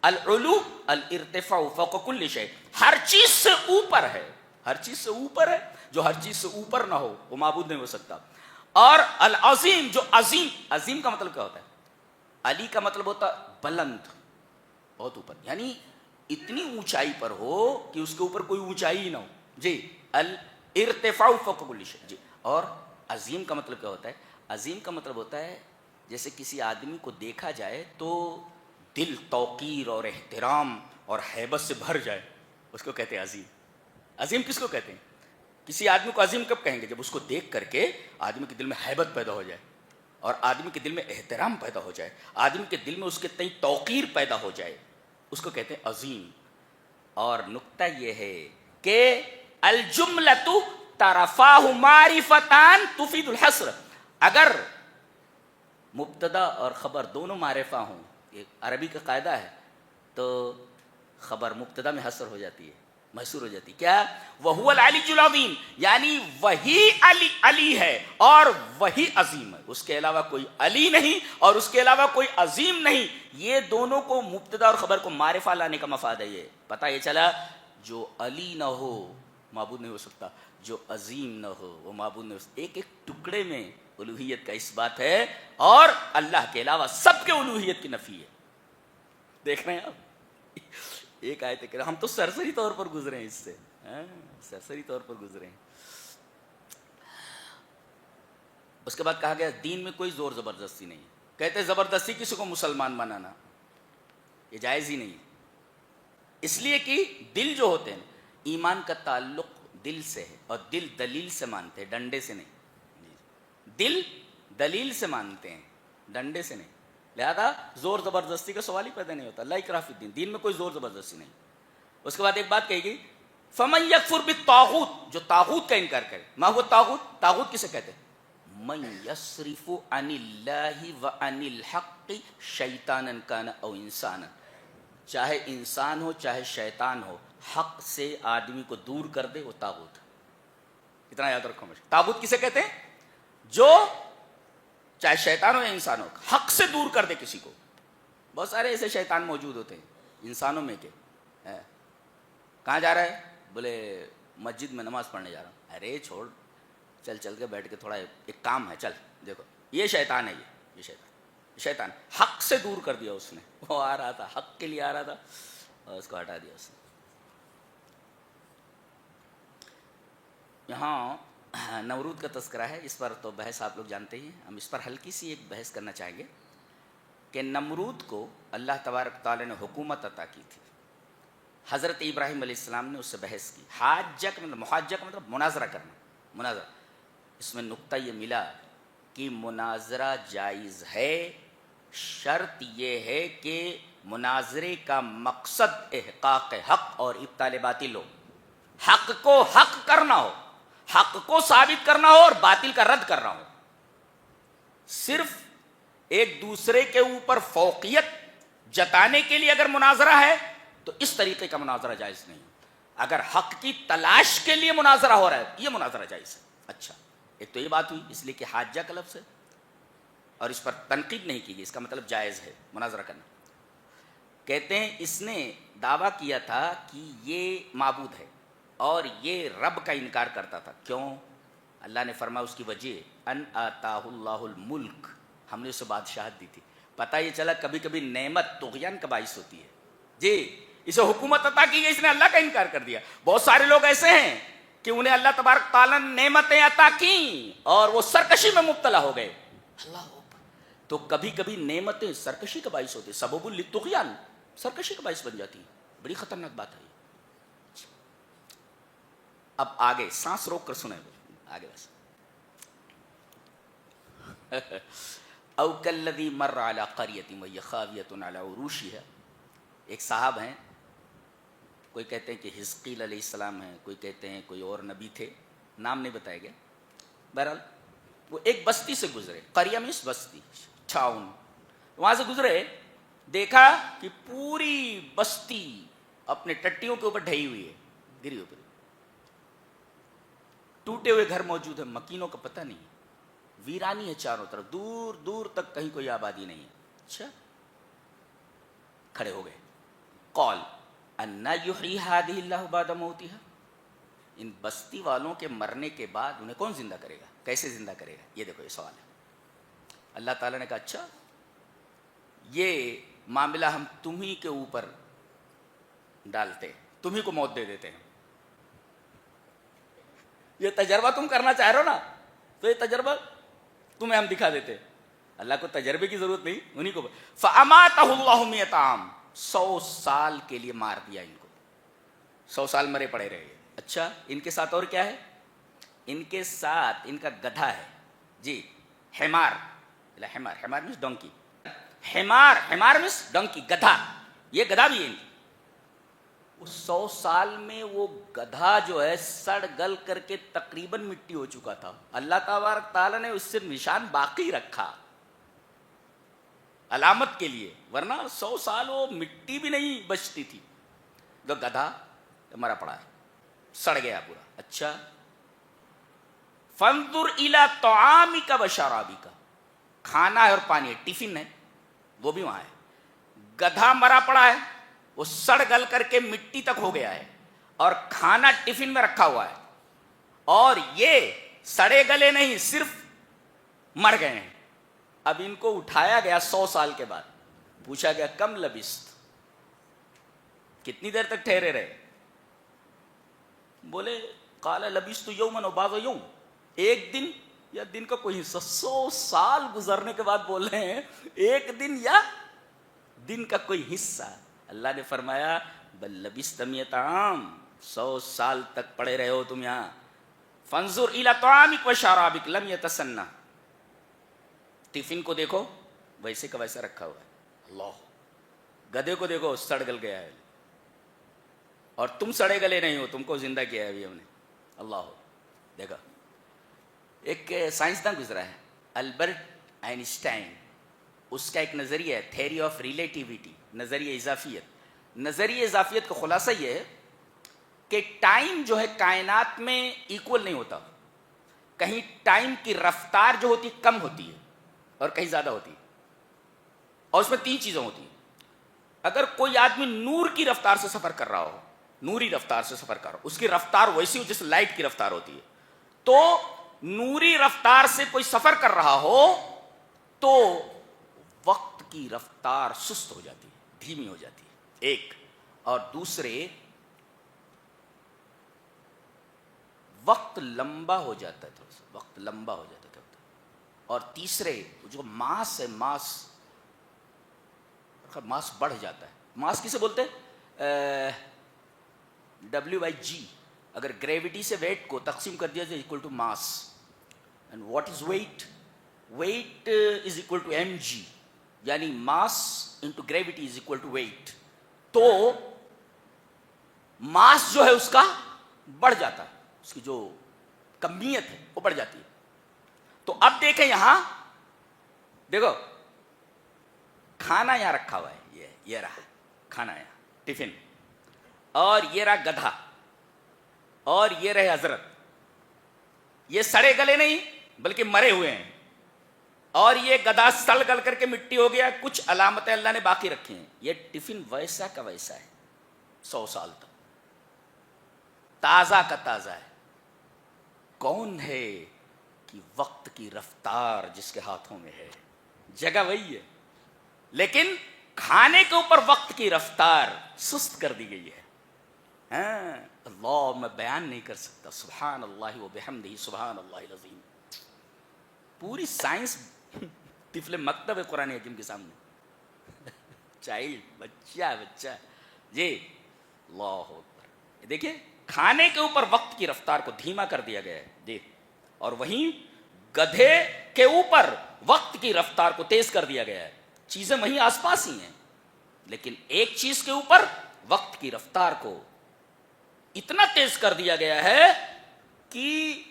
العلو الارتفاع فوق کل شیء، ہر چیز سے اوپر ہے، ہر چیز سے اوپر ہے. جو ہر چیز سے اوپر نہ ہو وہ معبود نہیں ہو سکتا. اور العظیم، جو عظیم، عظیم کا مطلب کیا ہوتا ہے؟ علی کا مطلب ہوتا ہے بلند، بہت اوپر، یعنی اتنی اونچائی پر ہو کہ اس کے اوپر کوئی اونچائی ہی نہ ہو. جی، الارتفاع فوق کل شیء. جی. اور عظیم کا مطلب کیا ہوتا ہے؟ عظیم کا مطلب ہوتا ہے جیسے کسی آدمی کو دیکھا جائے تو دل توقیر اور احترام اور ہیبت سے بھر جائے، اس کو کہتے ہیں عظیم. عظیم کس کو کہتے ہیں؟ کسی آدمی کو عظیم کب کہیں گے؟ جب اس کو دیکھ کر کے آدمی کے دل میں ہیبت پیدا ہو جائے، اور آدمی کے دل میں احترام پیدا ہو جائے، آدمی کے دل میں اس کے تئیں توقیر پیدا ہو جائے، اس کو کہتے ہیں عظیم. اور نکتہ یہ ہے کہ الجملۃ طرفاہ معرفتان تفید الحصر. اگر مبتدا اور خبر دونوں معرفہ ہوں، ایک عربی کا قاعدہ ہے، تو خبر مبتدا میں حصر ہو جاتی ہے، محصور ہو جاتی ہے. کیا؟ وہو العلی العظیم، یعنی وہی علی ہے اور وہی عظیم ہے، اس کے علاوہ کوئی علی نہیں اور اس کے علاوہ کوئی عظیم نہیں. یہ دونوں کو مبتدا اور خبر کو معرفہ لانے کا مفاد ہے. یہ پتہ یہ چلا جو علی نہ ہو معبود نہیں ہو سکتا، جو عظیم نہ ہو وہ معبود نہیں ہو سکتا. ایک ایک ٹکڑے میں الوہیت کا اس بات ہے، اور اللہ کے علاوہ سب کے الوہیت کی نفی ہے. دیکھ رہے ہیں آپ ایک آیت ہے، ہم تو سرسری طور پر گزرے ہیں اس سے، سرسری طور پر گزرے ہیں. اس کے بعد کہا گیا دین میں کوئی زور زبردستی نہیں. کہتے زبردستی کسی کو مسلمان بنانا یہ جائز ہی نہیں، اس لیے کہ دل جو ہوتے ہیں ایمان کا تعلق دل سے ہے، اور دل دلیل سے مانتے ہیں، ڈنڈے سے نہیں. دل دلیل سے مانتے ہیں، ڈنڈے سے نہیں. لہذا زور زبردستی کا سوال ہی پیدا نہیں ہوتا. لا اکراہ فی الدین، دین میں کوئی زور زبردستی نہیں. اس کے بعد ایک بات کہی گئی فمن یکفر بالطاغوت، جو طاغوت کا انکار کرے. ما هو الطاغوت؟ طاغوت کسے کہتے ہیں؟ من یصرف عن اللہ وعن الحق شیطانا کان او انسانا. چاہے انسان ہو چاہے شیطان ہو، حق سے آدمی کو دور کر دے وہ طاغوت. اتنا یاد رکھو مجھے. طاغوت کسے کہتے ہیں؟ جو چاہے شیطان ہو یا انسان ہو حق سے دور کر دے کسی کو، بہت سارے ایسے شیطان موجود ہوتے ہیں انسانوں میں کہ کہاں جا رہا ہے؟ بولے مسجد میں نماز پڑھنے جا رہا ہوں. ارے چھوڑ، چل کے بیٹھ کے تھوڑا ایک کام ہے، چل. دیکھو یہ شیطان ہے، یہ شیطان حق سے دور کر دیا اس نے. وہ آ رہا تھا، حق کے لیے آ رہا تھا، اور اس کو ہٹا دیا اس نے. یہاں نمرود کا تذکرہ ہے، اس پر تو بحث آپ لوگ جانتے ہی ہیں. ہم اس پر ہلکی سی ایک بحث کرنا چاہیں گے کہ نمرود کو اللہ تبارک تعالیٰ نے حکومت عطا کی تھی. حضرت ابراہیم علیہ السلام نے اس سے بحث کی. محاجہ کا مطلب مناظرہ کرنا. مناظرہ، اس میں نقطہ یہ ملا کہ مناظرہ جائز ہے، شرط یہ ہے کہ مناظرے کا مقصد احقاق حق اور ابطال باطل ہو. حق کو حق کرنا ہو، حق کو ثابت کرنا ہو اور باطل کا رد کرنا ہو. صرف ایک دوسرے کے اوپر فوقیت جتانے کے لیے اگر مناظرہ ہے تو اس طریقے کا مناظرہ جائز نہیں. اگر حق کی تلاش کے لیے مناظرہ ہو رہا ہے یہ مناظرہ جائز ہے. اچھا، ایک تو یہ بات ہوئی، اس لیے کہ حاجہ کا لفظ ہے اور اس پر تنقید نہیں کی گئی، اس کا مطلب جائز ہے مناظرہ کرنا. کہتے ہیں اس نے دعویٰ کیا تھا کہ یہ معبود ہے اور یہ رب کا انکار کرتا تھا. کیوں؟ اللہ نے فرمایا اس کی وجہ ان آتاہ اللہ الملک، ہم نے اسے بادشاہت دی تھی. پتہ یہ چلا کبھی کبھی نعمت طغیان کا باعث ہوتی ہے. جی، اسے حکومت عطا کی گئی، اس نے اللہ کا انکار کر دیا. بہت سارے لوگ ایسے ہیں کہ انہیں اللہ تبارک تعالیٰ نے نعمتیں عطا کیں اور وہ سرکشی میں مبتلا ہو گئے. اللہ اکبر. تو کبھی کبھی نعمتیں سرکشی کا باعث ہوتی، سبب للطغیان، سرکشی کا باعث بن جاتی ہیں. بڑی خطرناک بات ہے. اب آگے سانس روک کر سنیں آگے بس. او کالذی مر علی قریۃ وہی خاویۃ علی عروشہا. ایک صاحب ہیں، کوئی کہتے ہیں کہ حزقیل علیہ السلام ہیں، کوئی کہتے ہیں کوئی اور نبی تھے، نام نہیں بتایا گیا. بہرحال وہ ایک بستی سے گزرے، قریہ میں اس بستی ٹاؤن، وہاں سے گزرے، دیکھا کہ پوری بستی اپنے ٹٹیوں کے اوپر ڈھئی ہوئی ہے، گری ہوئی. ٹوٹے ہوئے گھر موجود ہیں، مکینوں کا پتہ نہیں، ویرانی ہے چاروں طرف، دور دور تک کہیں کوئی آبادی نہیں ہے. اچھا، کھڑے ہو گئے. قال انا یحیی ہذہ اللہ بعد موتہا. ان بستی والوں کے مرنے کے بعد انہیں کون زندہ کرے گا، کیسے زندہ کرے گا؟ یہ دیکھو یہ سوال ہے. اللہ تعالیٰ نے کہا اچھا یہ معاملہ ہم تمہیں کے اوپر ڈالتے، تمہیں کو موت دے دیتے ہیں. یہ تجربہ تم کرنا چاہ رہے ہو نا، تو یہ تجربہ تمہیں ہم دکھا دیتے. اللہ کو تجربے کی ضرورت نہیں، انہیں کو. فاماتہ اللہ 100 عام، 100 سال کے لیے مار دیا ان کو. 100 سال مرے پڑے رہے. اچھا، ان کے ساتھ اور کیا ہے؟ ان کے ساتھ ان کا گدھا ہے. جی، حمار. حمار مینس ڈونکی. حمار مینس ڈونکی، گدھا. یہ گدھا بھی ہے. 100 سال میں وہ گدھا جو ہے سڑ گل کر کے تقریباً مٹی ہو چکا تھا. اللہ تبارک تعالیٰ نے اس سے نشان باقی رکھا علامت کے لیے، ورنہ 100 سال وہ مٹی بھی نہیں بچتی تھی. تو گدھا مرا پڑا ہے، سڑ گیا پورا. اچھا، فانظر الی طعامک و شرابک، کھانا ہے اور پانی ہے، ٹفن ہے وہ بھی وہاں ہے. گدھا مرا پڑا ہے، وہ سڑ گل کر کے مٹی تک ہو گیا ہے، اور کھانا ٹفن میں رکھا ہوا ہے، اور یہ سڑے گلے نہیں، صرف مر گئے ہیں. اب ان کو اٹھایا گیا 100 سال کے بعد، پوچھا گیا کم لبست، کتنی دیر تک ٹھہرے رہے؟ بولے قال لبست یوما و بعض یوم، ایک دن یا دن کا کوئی حصہ. 100 سال گزرنے کے بعد بول رہے ہیں ایک دن یا دن کا کوئی حصہ. اللہ نے فرمایا بل لبست 100 عام، 100 سال تک پڑے رہے ہو تم یہاں. فانظر الی طعامک و شرابک لم یتسنہ، ٹفن کو دیکھو ویسے کا ویسا رکھا ہوا ہے. اللہ، گدھے کو دیکھو سڑ گل گیا ہے، اور تم سڑے گلے نہیں ہو، تم کو زندہ کیا ہے ابھی ہم نے. اللہ، دیکھا. ایک سائنسداں گزرا ہے البرٹ آئنسٹائن، اس کا ایک نظریہ ہے تھیوری آف ریلیٹیوٹی، نظریہ اضافیت. نظریہ اضافیت کا خلاصہ یہ ہے کہ ٹائم جو ہے کائنات میں ایکول نہیں ہوتا. کہیں ٹائم کی رفتار جو ہوتی کم ہوتی ہے اور کہیں زیادہ ہوتی ہے، اور اس میں 3 چیزیں ہوتی ہیں. اگر کوئی آدمی نور کی رفتار سے سفر کر رہا ہو، نوری رفتار سے سفر کر رہا ہو، اس کی رفتار ویسی ہو جیسے لائٹ کی رفتار ہوتی ہے، تو نوری رفتار سے کوئی سفر کر رہا ہو تو وقت کی رفتار سست ہو جاتی ہے، دھیمی ہو جاتی ہے، ایک. اور دوسرے، وقت لمبا ہو جاتا ہے، تھوڑا سا وقت لمبا ہو جاتا ہے. اور تیسرے جو ماس ہے، ماس بڑھ جاتا ہے. ماس کسے بولتے ہیں؟ WG. اگر گریوٹی سے ویٹ کو تقسیم کر دیا جائے equal to mass. And what is weight? Weight is equal to mg، یعنی mass into gravity is equal to weight. تو ماس جو ہے اس کا بڑھ جاتا ہے، اس کی جو کمیت ہے وہ بڑھ جاتی ہے. تو اب دیکھیں یہاں، دیکھو کھانا یہاں رکھا ہوا ہے، یہ رہا کھانا یہاں، ٹفن، اور یہ رہا گدھا، اور یہ رہے حضرت. یہ سڑے گلے نہیں بلکہ مرے ہوئے ہیں، اور یہ گدھا سڑ گل کر کے مٹی ہو گیا. کچھ علامتیں اللہ نے باقی رکھی ہیں. یہ ٹفن ویسا کا ویسا ہے، 100 سال تک تازہ کا تازہ ہے. کون ہے کہ وقت کی رفتار جس کے ہاتھوں میں ہے، جگہ وہی ہے، لیکن کھانے کے اوپر وقت کی رفتار سست کر دی گئی ہے. ہاں اللہ، میں بیان نہیں کر سکتا. سبحان اللہ و بحمدہ، سبحان اللہ العظیم. پوری سائنس طفل مکتب ہے قرآن حکیم کے سامنے. چائلڈ، بچہ جی، اللہ اکبر. دیکھیے کھانے کے اوپر وقت کی رفتار کو دھیما کر دیا گیا ہے، دیکھ. اور وہیں گدھے کے اوپر وقت کی رفتار کو تیز کر دیا گیا ہے. چیزیں وہیں آس پاس ہی ہیں، لیکن ایک چیز کے اوپر وقت کی رفتار کو اتنا تیز کر دیا گیا ہے کہ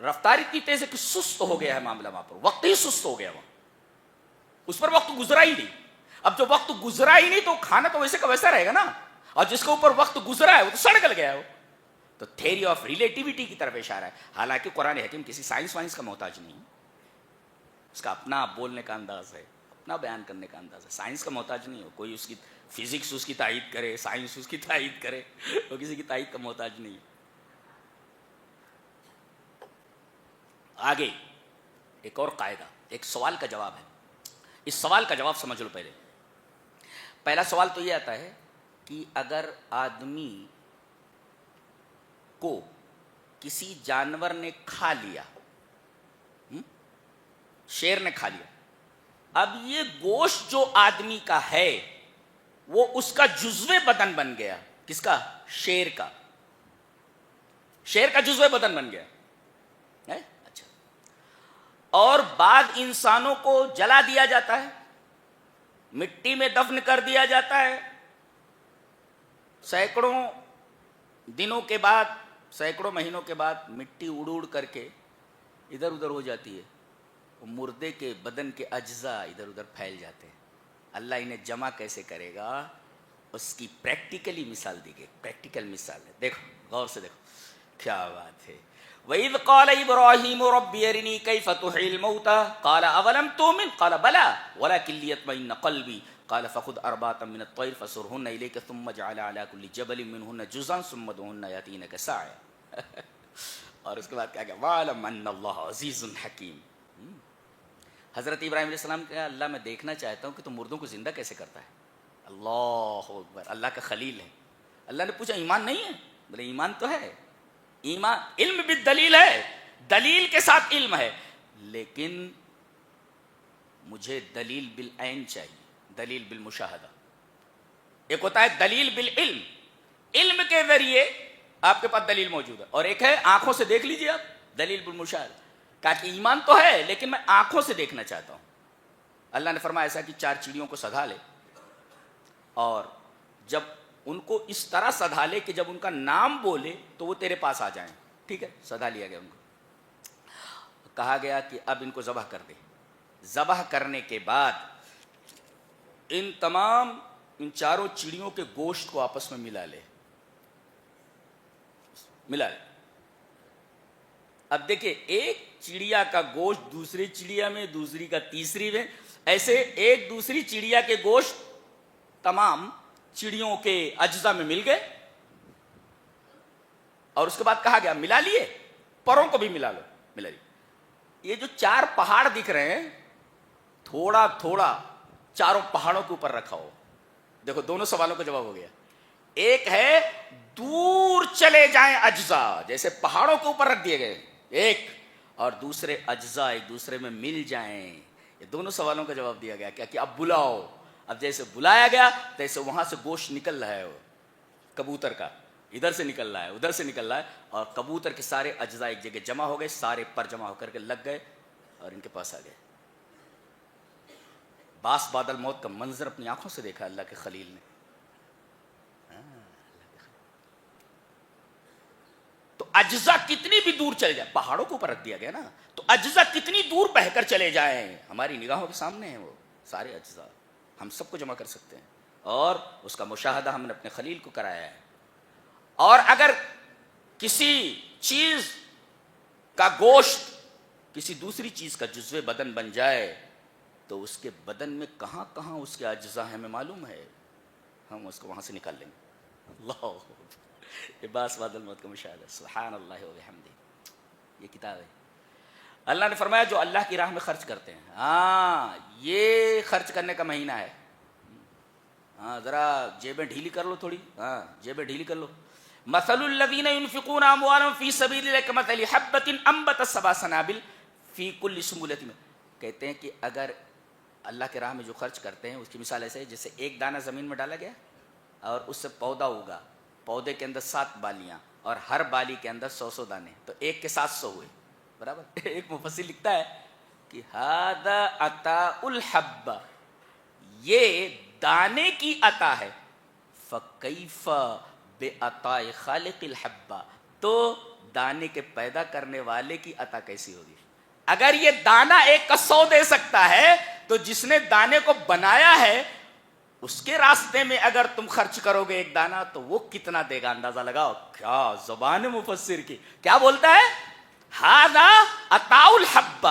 رفتار اتنی تیز ہے کہ سست ہو گیا ہے معاملہ. وہاں پر وقت ہی سست ہو گیا، وہاں اس پر وقت گزرا ہی نہیں. اب جو وقت گزرا ہی نہیں تو کھانا تو ویسے کا ویسا رہے گا نا، اور جس کے اوپر وقت گزرا ہے وہ تو سڑ گل گیا ہے. تو تھیوری آف ریلیٹیوٹی کی طرف اشارہ ہے. حالانکہ قرآن حکیم کسی سائنس وائنس کا محتاج نہیں، اس کا اپنا بولنے کا انداز ہے، اپنا بیان کرنے کا انداز ہے. سائنس کا محتاج نہیں ہو کوئی. اس کی فزکس اس کی تائید کرے، سائنس اس کی تائید کرے، وہ کسی کی تائید کا محتاج نہیں ہے. آگے ایک اور قاعدہ، ایک سوال کا جواب ہے. اس سوال کا جواب سمجھ لو. پہلا سوال تو یہ آتا ہے کہ اگر آدمی کو کسی جانور نے کھا لیا، شیر نے کھا لیا، اب یہ گوشت جو آدمی کا ہے وہ اس کا جزو بدن بن گیا. کس کا؟ شیر کا. شیر کا جزو بدن بن گیا. اچھا. اور بعد انسانوں کو جلا دیا جاتا ہے، مٹی میں دفن کر دیا جاتا ہے. سینکڑوں دنوں کے بعد، سینکڑوں مہینوں کے بعد مٹی اڑ اڑ کر کے ادھر ادھر ہو جاتی ہے. مردے کے بدن کے اجزاء ادھر ادھر پھیل جاتے ہیں. اللہ انہیں جمع کیسے کرے گا، اس کی پریکٹیکلی مثال دی گئی. پریکٹیکل مثال ہے، دیکھو غور سے دیکھو، کیا بات ہے. وَإِذْ قَالَ إِبْرَاهِيمُ رَبِّ أَرِنِي كَيْفَ تُحْيِي الْمَوْتَى قَالَ أَوَلَمْ تُؤْمِنْ قَالَ بَلَىٰ وَلَكِنْ لِيَطْمَئِنَّ قَلْبِي قَالَ فَخُذْ أَرْبَعَةً مِّنَ الطَّيْرِ فَصُرْهُنَّ إِلَيْكَ ثُمَّ اجْعَلْ عَلَىٰ كُلِّ جَبَلٍ مِّنْهُنَّ جُزْءًا ثُمَّ ادْعُهُنَّ يَأْتِينَكَ سَعْيًا. اور اس کے بعد کیا کہ وَاعْلَمْ أَنَّ اللَّهَ عَزِيزٌ حَكِيمٌ. حضرت ابراہیم علیہ السلام کہا اللہ میں دیکھنا چاہتا ہوں کہ تو مردوں کو زندہ کیسے کرتا ہے. اللہ اکبر. اللہ کا خلیل ہے. اللہ نے پوچھا ایمان نہیں ہے؟ بولے ایمان تو ہے. ایمان علم بالدلیل ہے، دلیل کے ساتھ علم ہے، لیکن مجھے دلیل بالعین چاہیے، دلیل بالمشاہدہ. ایک ہوتا ہے دلیل بالعلم، علم کے ذریعے آپ کے پاس دلیل موجود ہے، اور ایک ہے آنکھوں سے دیکھ لیجیے آپ، دلیل بالمشاہدہ. کہا کہ ایمان تو ہے لیکن میں آنکھوں سے دیکھنا چاہتا ہوں. اللہ نے فرمایا ایسا کہ 4 چڑیوں کو سدھا لے، اور جب ان کو اس طرح سدھا لے کہ جب ان کا نام بولے تو وہ تیرے پاس آ جائیں. ٹھیک ہے، سدھا لیا گیا ان کو. کہا گیا کہ اب ان کو ذبح کر دے. ذبح کرنے کے بعد ان تمام ان 4 چڑیوں کے گوشت کو آپس میں ملا لے. اب دیکھیں ایک چڑیا کا گوشت دوسری چڑیا میں، دوسری کا تیسری میں، ایسے ایک دوسری چڑیا کے گوشت تمام چڑیوں کے اجزاء میں مل گئے، اور اس کے بعد کہا گیا ملا لیے، پروں کو بھی ملا لو، ملا لیے۔ یہ جو 4 پہاڑ دکھ رہے ہیں، تھوڑا تھوڑا چاروں پہاڑوں کے اوپر رکھا ہو۔ دیکھو دونوں سوالوں کا جواب ہو گیا۔ ایک ہے دور چلے جائیں اجزاء، جیسے پہاڑوں کے اوپر رکھ دیے گئے ایک، اور دوسرے اجزاء ایک دوسرے میں مل جائیں۔ یہ دونوں سوالوں کا جواب دیا گیا کہ اب بلاؤ۔ اب جیسے بلایا گیا تیسے وہاں سے گوشت نکل رہا ہے، وہ کبوتر کا ادھر سے نکل رہا ہے، ادھر سے نکل رہا ہے، اور کبوتر کے سارے اجزاء ایک جگہ جمع ہو گئے، سارے پر جمع ہو کر کے لگ گئے اور ان کے پاس آ گئے۔ باس بادل موت کا منظر اپنی آنکھوں سے دیکھا اللہ کے خلیل نے۔ تو اجزاء کتنی بھی دور چلے جائیں، پہاڑوں کے اوپر رکھ دیا گیا نا، تو اجزاء کتنی دور بہ کر چلے جائیں، ہماری نگاہوں کے سامنے ہیں وہ سارے اجزاء، ہم سب کو جمع کر سکتے ہیں، اور اس کا مشاہدہ ہم نے اپنے خلیل کو کرایا ہے۔ اور اگر کسی چیز کا گوشت کسی دوسری چیز کا جزو بدن بن جائے تو اس کے بدن میں کہاں کہاں اس کے اجزاء ہیں ہمیں معلوم ہے، ہم اس کو وہاں سے نکال لیں گے۔ اللہ، یہ باس بادل موت کا مشاہدہ، سبحان اللہ و بحمدہ، یہ کتاب ہے۔ اللہ نے فرمایا جو اللہ کی راہ میں خرچ کرتے ہیں، ہاں یہ خرچ کرنے کا مہینہ ہے، ہاں ذرا جیبیں ڈھیلی کر لو تھوڑی، ہاں جیبیں ڈھیلی کر لو۔ مثل الذین ينفقون اموالهم فی سبیل اللہ کمثل حبۃ انبتت سبع سنابل فی کل سنبلۃ، کہتے ہیں کہ اگر اللہ کے راہ میں جو خرچ کرتے ہیں اس کی مثال ایسے ہے جیسے ایک دانہ زمین میں ڈالا گیا اور اس سے پودا ہوگا، پودے کے اندر 7 بالیاں اور ہر بالی کے اندر 100 دانے، تو ایک کے 700 ہوئے، برابر۔ ایک مفسر لکھتا ہے کہ ھذا عطاء الحب، یہ دانے کی عطا ہے، فکیف بعطاء خالق الحب، تو دانے کے پیدا کرنے والے کی عطا کیسی ہوگی؟ اگر یہ دانہ ایک کا 100 دے سکتا ہے تو جس نے دانے کو بنایا ہے اس کے راستے میں اگر تم خرچ کرو گے ایک دانہ تو وہ کتنا دے گا، اندازہ لگاؤ۔ کیا زبان ہے مفسر کی، کیا بولتا ہے؟ ھذا عطاء الحب،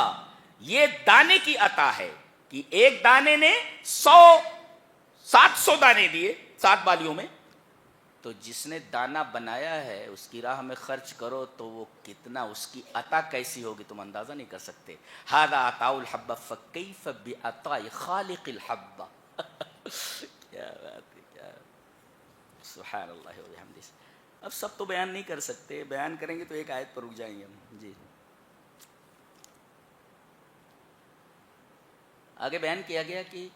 یہ دانے کی عطا ہے کہ ایک دانے نے 700 دانے دیے 7 بالیوں میں، تو جس نے دانہ بنایا ہے اس کی راہ میں خرچ کرو تو وہ کتنا، اس کی عطا کیسی ہوگی تم اندازہ نہیں کر سکتے۔ ھذا عطاء الحب فکیف بعطاء خالق الحب، کیا بات ہے، کیا سبحان اللہ و بحمدہ۔ اب سب تو بیان نہیں کر سکتے، بیان کریں گے تو ایک آیت پر رک جائیں گے ہم۔ جی آگے بیان کیا گیا کہ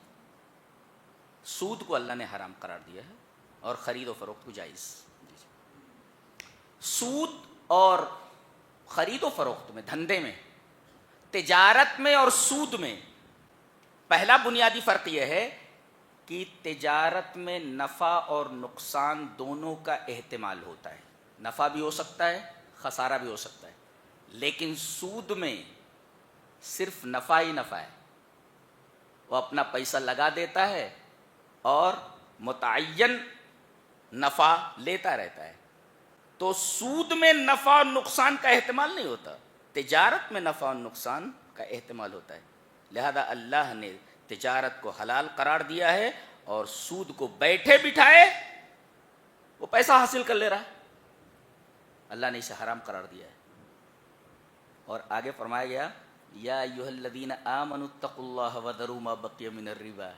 سود کو اللہ نے حرام قرار دیا ہے اور خرید و فروخت کو جائز۔ سود اور خرید و فروخت میں، دھندے میں، تجارت میں اور سود میں پہلا بنیادی فرق یہ ہے کہ تجارت میں نفع اور نقصان دونوں کا احتمال ہوتا ہے، نفع بھی ہو سکتا ہے خسارہ بھی ہو سکتا ہے، لیکن سود میں صرف نفع ہی نفع ہے، وہ اپنا پیسہ لگا دیتا ہے اور متعین نفع لیتا رہتا ہے۔ تو سود میں نفع اور نقصان کا احتمال نہیں ہوتا، تجارت میں نفع اور نقصان کا احتمال ہوتا ہے، لہذا اللہ نے تجارت کو حلال قرار دیا ہے اور سود کو بیٹھے بٹھائے وہ پیسہ حاصل کر لے رہا ہے، اللہ نے اسے حرام قرار دیا ہے۔ اور آگے فرمایا گیا یا ایھا الذین آمنوا اتقوا اللہ وذروا ما بقی من الربا،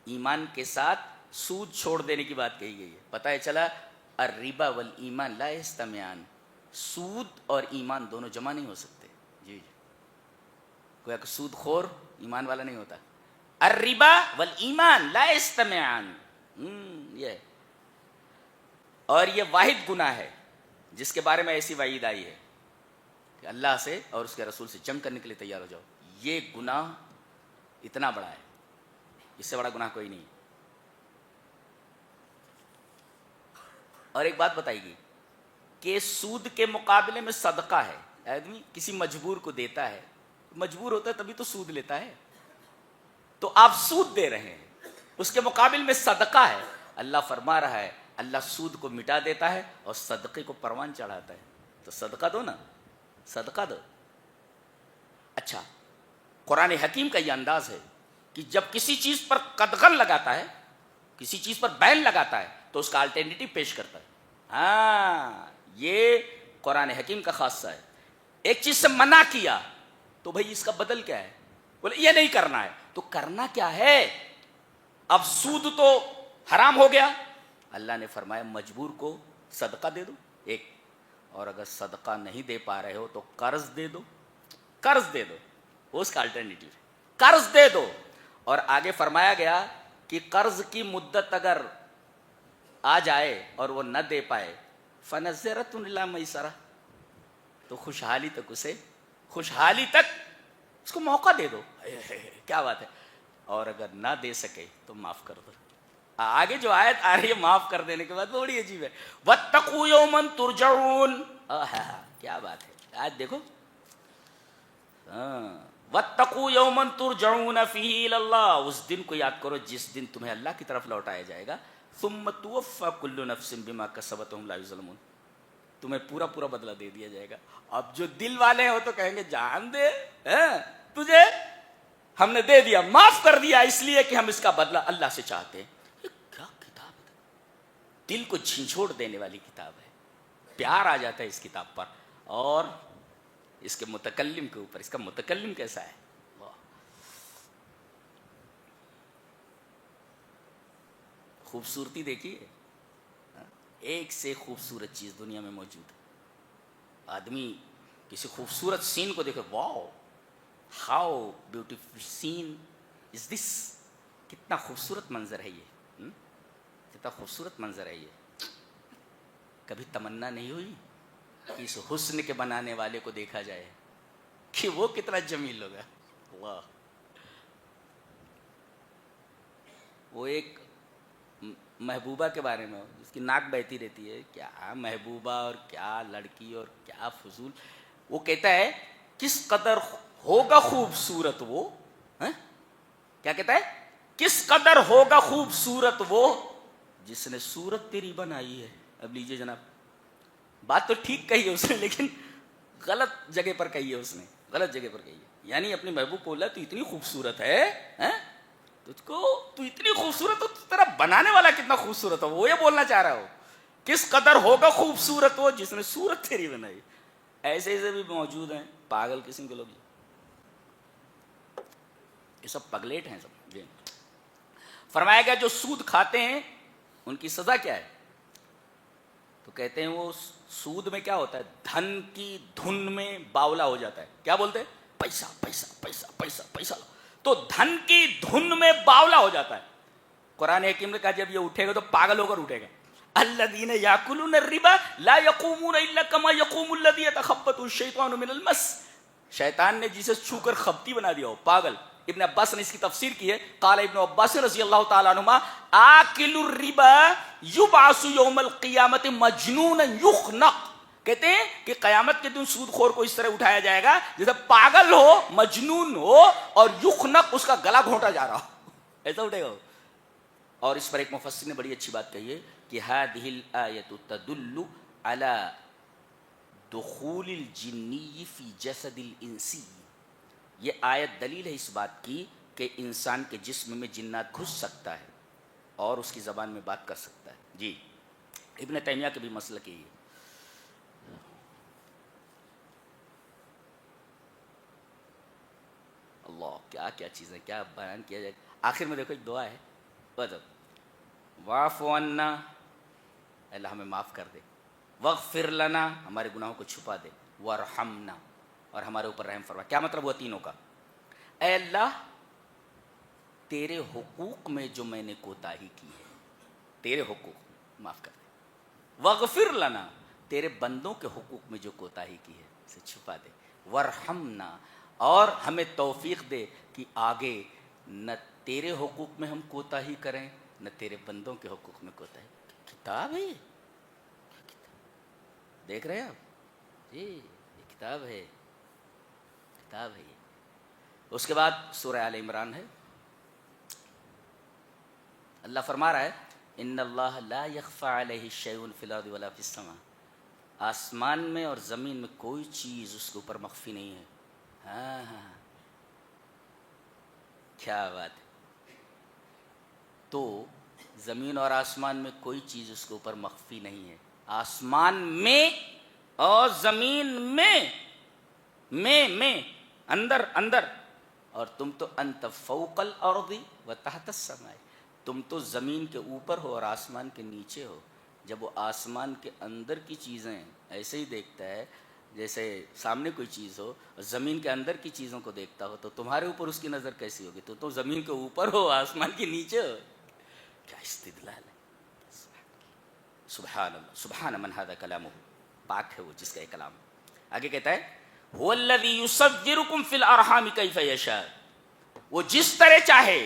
ایمان کے ساتھ سود چھوڑ دینے کی بات کہی گئی ہے۔ پتہ ہے چلا الربا والایمان لا یجتمعان، سود اور ایمان دونوں جمع نہیں ہو سکتے۔ جی کوئی کہ سود خور ایمان والا نہیں ہوتا، الربا والایمان لا یجتمعان، یہ اور یہ واحد گناہ ہے جس کے بارے میں ایسی وعید آئی ہے کہ اللہ سے اور اس کے رسول سے جنگ کرنے کے لیے تیار ہو جاؤ، یہ گناہ اتنا بڑا ہے، اس سے بڑا گناہ کوئی نہیں۔ اور ایک بات بتائی گئی کہ سود کے مقابلے میں صدقہ ہے، آدمی کسی مجبور کو دیتا ہے، مجبور ہوتا ہے تبھی تو سود لیتا ہے، تو آپ سود دے رہے ہیں، اس کے مقابل میں صدقہ ہے، اللہ فرما رہا ہے اللہ سود کو مٹا دیتا ہے اور صدقے کو پروان چڑھاتا ہے، تو صدقہ دو نا، صدقہ دو. اچھا قرآن حکیم کا یہ انداز ہے کہ جب کسی چیز پر قدغن لگاتا ہے, کسی چیز پر بین لگاتا ہے, تو اس کا الٹرنیٹو پیش کرتا ہے. ہاں یہ قرآن حکیم کا خاصہ ہے. ایک چیز سے منع کیا تو بھئی اس کا بدل کیا ہے, بولے یہ نہیں کرنا ہے, تو کرنا کیا ہے؟ اب سود تو حرام ہو گیا, اللہ نے فرمایا مجبور کو صدقہ دے دو ایک, اور اگر صدقہ نہیں دے پا رہے ہو تو قرض دے دو, قرض دے دو, وہ اس کا الٹرنیٹو ہے, قرض دے دو. اور آگے فرمایا گیا کہ قرض کی مدت اگر آ جائے اور وہ نہ دے پائے فنظرۃ الی میسرہ, تو خوشحالی تک اسے, خوشحالی تک اس کو موقع دے دو. کیا بات ہے. اور اگر نہ دے سکے تو معاف کر دو. آگے جو آیت آ رہی ہے معاف کر دینے کے بعد بڑی عجیب ہے. واتقوا یوما ترجعون, کیا بات ہے. آج دیکھو, واتقوا یوما ترجعون فیہ الی اللہ, اس دن کو یاد کرو جس دن تمہیں اللہ کی طرف لوٹایا جائے گا. ثم توفی کل نفس بما کسبت وهم لا یظلمون, تمہیں پورا پورا بدلہ دے دیا جائے گا. اب جو دل والے ہیں وہ تو کہیں گے جان دے, تجھے ہم نے دے دیا, معاف کر دیا, اس لیے کہ ہم اس کا بدلہ اللہ سے چاہتے ہیں. یہ کیا کتاب ہے, دل کو جھنجھوڑ دینے والی کتاب ہے. پیار آ جاتا ہے اس کتاب پر اور اس کے متکلم کے اوپر. اس کا متکلم کیسا ہے, خوبصورتی دیکھیے, ایک سے خوبصورت چیز دنیا میں موجود ہے. آدمی کسی خوبصورت سین کو دیکھے, واو ہاؤ بیوٹیفل سین از دس, کتنا خوبصورت منظر ہے یہ, کتنا خوبصورت منظر ہے یہ. کبھی تمنا نہیں ہوئی کہ اس حسن کے بنانے والے کو دیکھا جائے کہ وہ کتنا جمیل ہوگا. واہ, وہ ایک محبوبہ کے بارے میں, اس کی ناک بہتی رہتی ہے, کیا محبوبہ اور کیا لڑکی اور کیا فضول. وہ کہتا ہے کس قدر ہوگا خوبصورت وہ, کیا کہتا ہے, کس قدر ہوگا خوبصورت وہ جس نے صورت تیری بنائی ہے. اب لیجئے جناب, بات تو ٹھیک کہی ہے اس نے لیکن غلط جگہ پر کہی ہے, اس نے غلط جگہ پر کہی ہے. یعنی اپنی محبوب کو بولا تو اتنی خوبصورت ہے, تجھ کو تو اتنی خوبصورت ہو, تیرا بنانے والا کتنا خوبصورت ہو, وہ یہ بولنا چاہ رہا ہو. کس قدر ہوگا خوبصورت وہ جس نے صورت تیری بنائی. ایسے ایسے بھی موجود ہیں پاگل قسم کے لوگ, یہ سب پگلیٹ ہیں سب. جی فرمایا گیا جو سود کھاتے ہیں ان کی سزا کیا ہے, تو کہتے ہیں وہ سود میں کیا ہوتا ہے, دھن کی دھن میں باولا ہو جاتا ہے. کیا بولتے ہیں, پیسہ پیسہ پیسہ پیسہ پیسہ, تو دھن کی دھن میں باولا ہو جاتا ہے. قرآن حکیم نے کہا جب یہ اٹھے گا تو پاگل ہو کر اٹھے گا. الذین یاکلون الربا لا یقومون الا کما یقوم الذی یتخبطہ الشیطان من المس, شیطان نے جسے چھو کر خبتی بنا دیا ہو, پاگل. ابن عباس نے اس کی تفسیر کی ہے, قال ابن عباس رضی اللہ تعالی عنہما آکل الربا یبعث یوم القیامت مجنونا یخنق, کہتے ہیں کہ قیامت کے دن سود خور کو اس طرح اٹھایا جائے گا جیسے پاگل ہو, مجنون ہو, اور یخنق اس کا گلا گھونٹا جا رہا ہو, ایسا اٹھے گا. اور اس پر ایک مفسر نے بڑی اچھی بات کہی ہے کہ هذه الآیۃ تدل علی دخول الجنی فی جسد الانسی, یہ آیت دلیل ہے اس بات کی کہ انسان کے جسم میں جنات گھس سکتا ہے اور اس کی زبان میں بات کر سکتا ہے. جی ابن تیمیہ کے بھی مسلک یہی ہے. اللہ کیا کیا چیزیں کیا بیان کیا جائے. آخر میں دیکھو ایک دعا ہے, واعف عنا, اللہ ہمیں معاف کر دے, واغفر لنا, ہمارے گناہوں کو چھپا دے, وارحمنا, اور ہمارے اوپر رحم فرما. کیا مطلب ہوا تینوں کا, اے اللہ تیرے حقوق میں جو میں نے کوتاہی کی ہے, تیرے حقوق معاف کر دے, واغفر لنا, تیرے بندوں کے حقوق میں جو کوتاہی کی ہے اسے چھپا دے, وارحمنا, اور ہمیں توفیق دے کہ آگے نہ تیرے حقوق میں ہم کوتاہی کریں نہ تیرے بندوں کے حقوق میں کوتاہی. کتاب ہے یہ, دیکھ رہے ہیں آپ, جی یہ کتاب ہے, کتاب ہے یہ. اس کے بعد سورہ آل عمران ہے. اللہ فرما رہا ہے ان اللہ لا یخفی علیہ شیء فی الارض ولا فی السماء, آسمان میں اور زمین میں کوئی چیز اس کے اوپر مخفی نہیں ہے. ہاں کیا بات ہے. تو زمین اور آسمان میں کوئی چیز اس کے اوپر مخفی نہیں ہے. آسمان میں اور زمین میں اندر اندر. اور تم تو انت فوق الارض و تحت السماء, تم تو زمین کے اوپر ہو اور آسمان کے نیچے ہو. جب وہ آسمان کے اندر کی چیزیں ایسے ہی دیکھتا ہے جیسے سامنے کوئی چیز ہو, اور زمین کے اندر کی چیزوں کو دیکھتا ہو, تو تمہارے اوپر اس کی نظر کیسی ہوگی؟ تو زمین کے اوپر ہو, آسمان کے نیچے ہو. کیا استدلال ہے. سبحان اللہ, سبحان من ھذا کلامہ, پاک ہے وہ جس کا یہ کلام. آگے کہتا ہے هو الذی یصورکم فی الارحام کیف یشاء, وہ جس طرح چاہے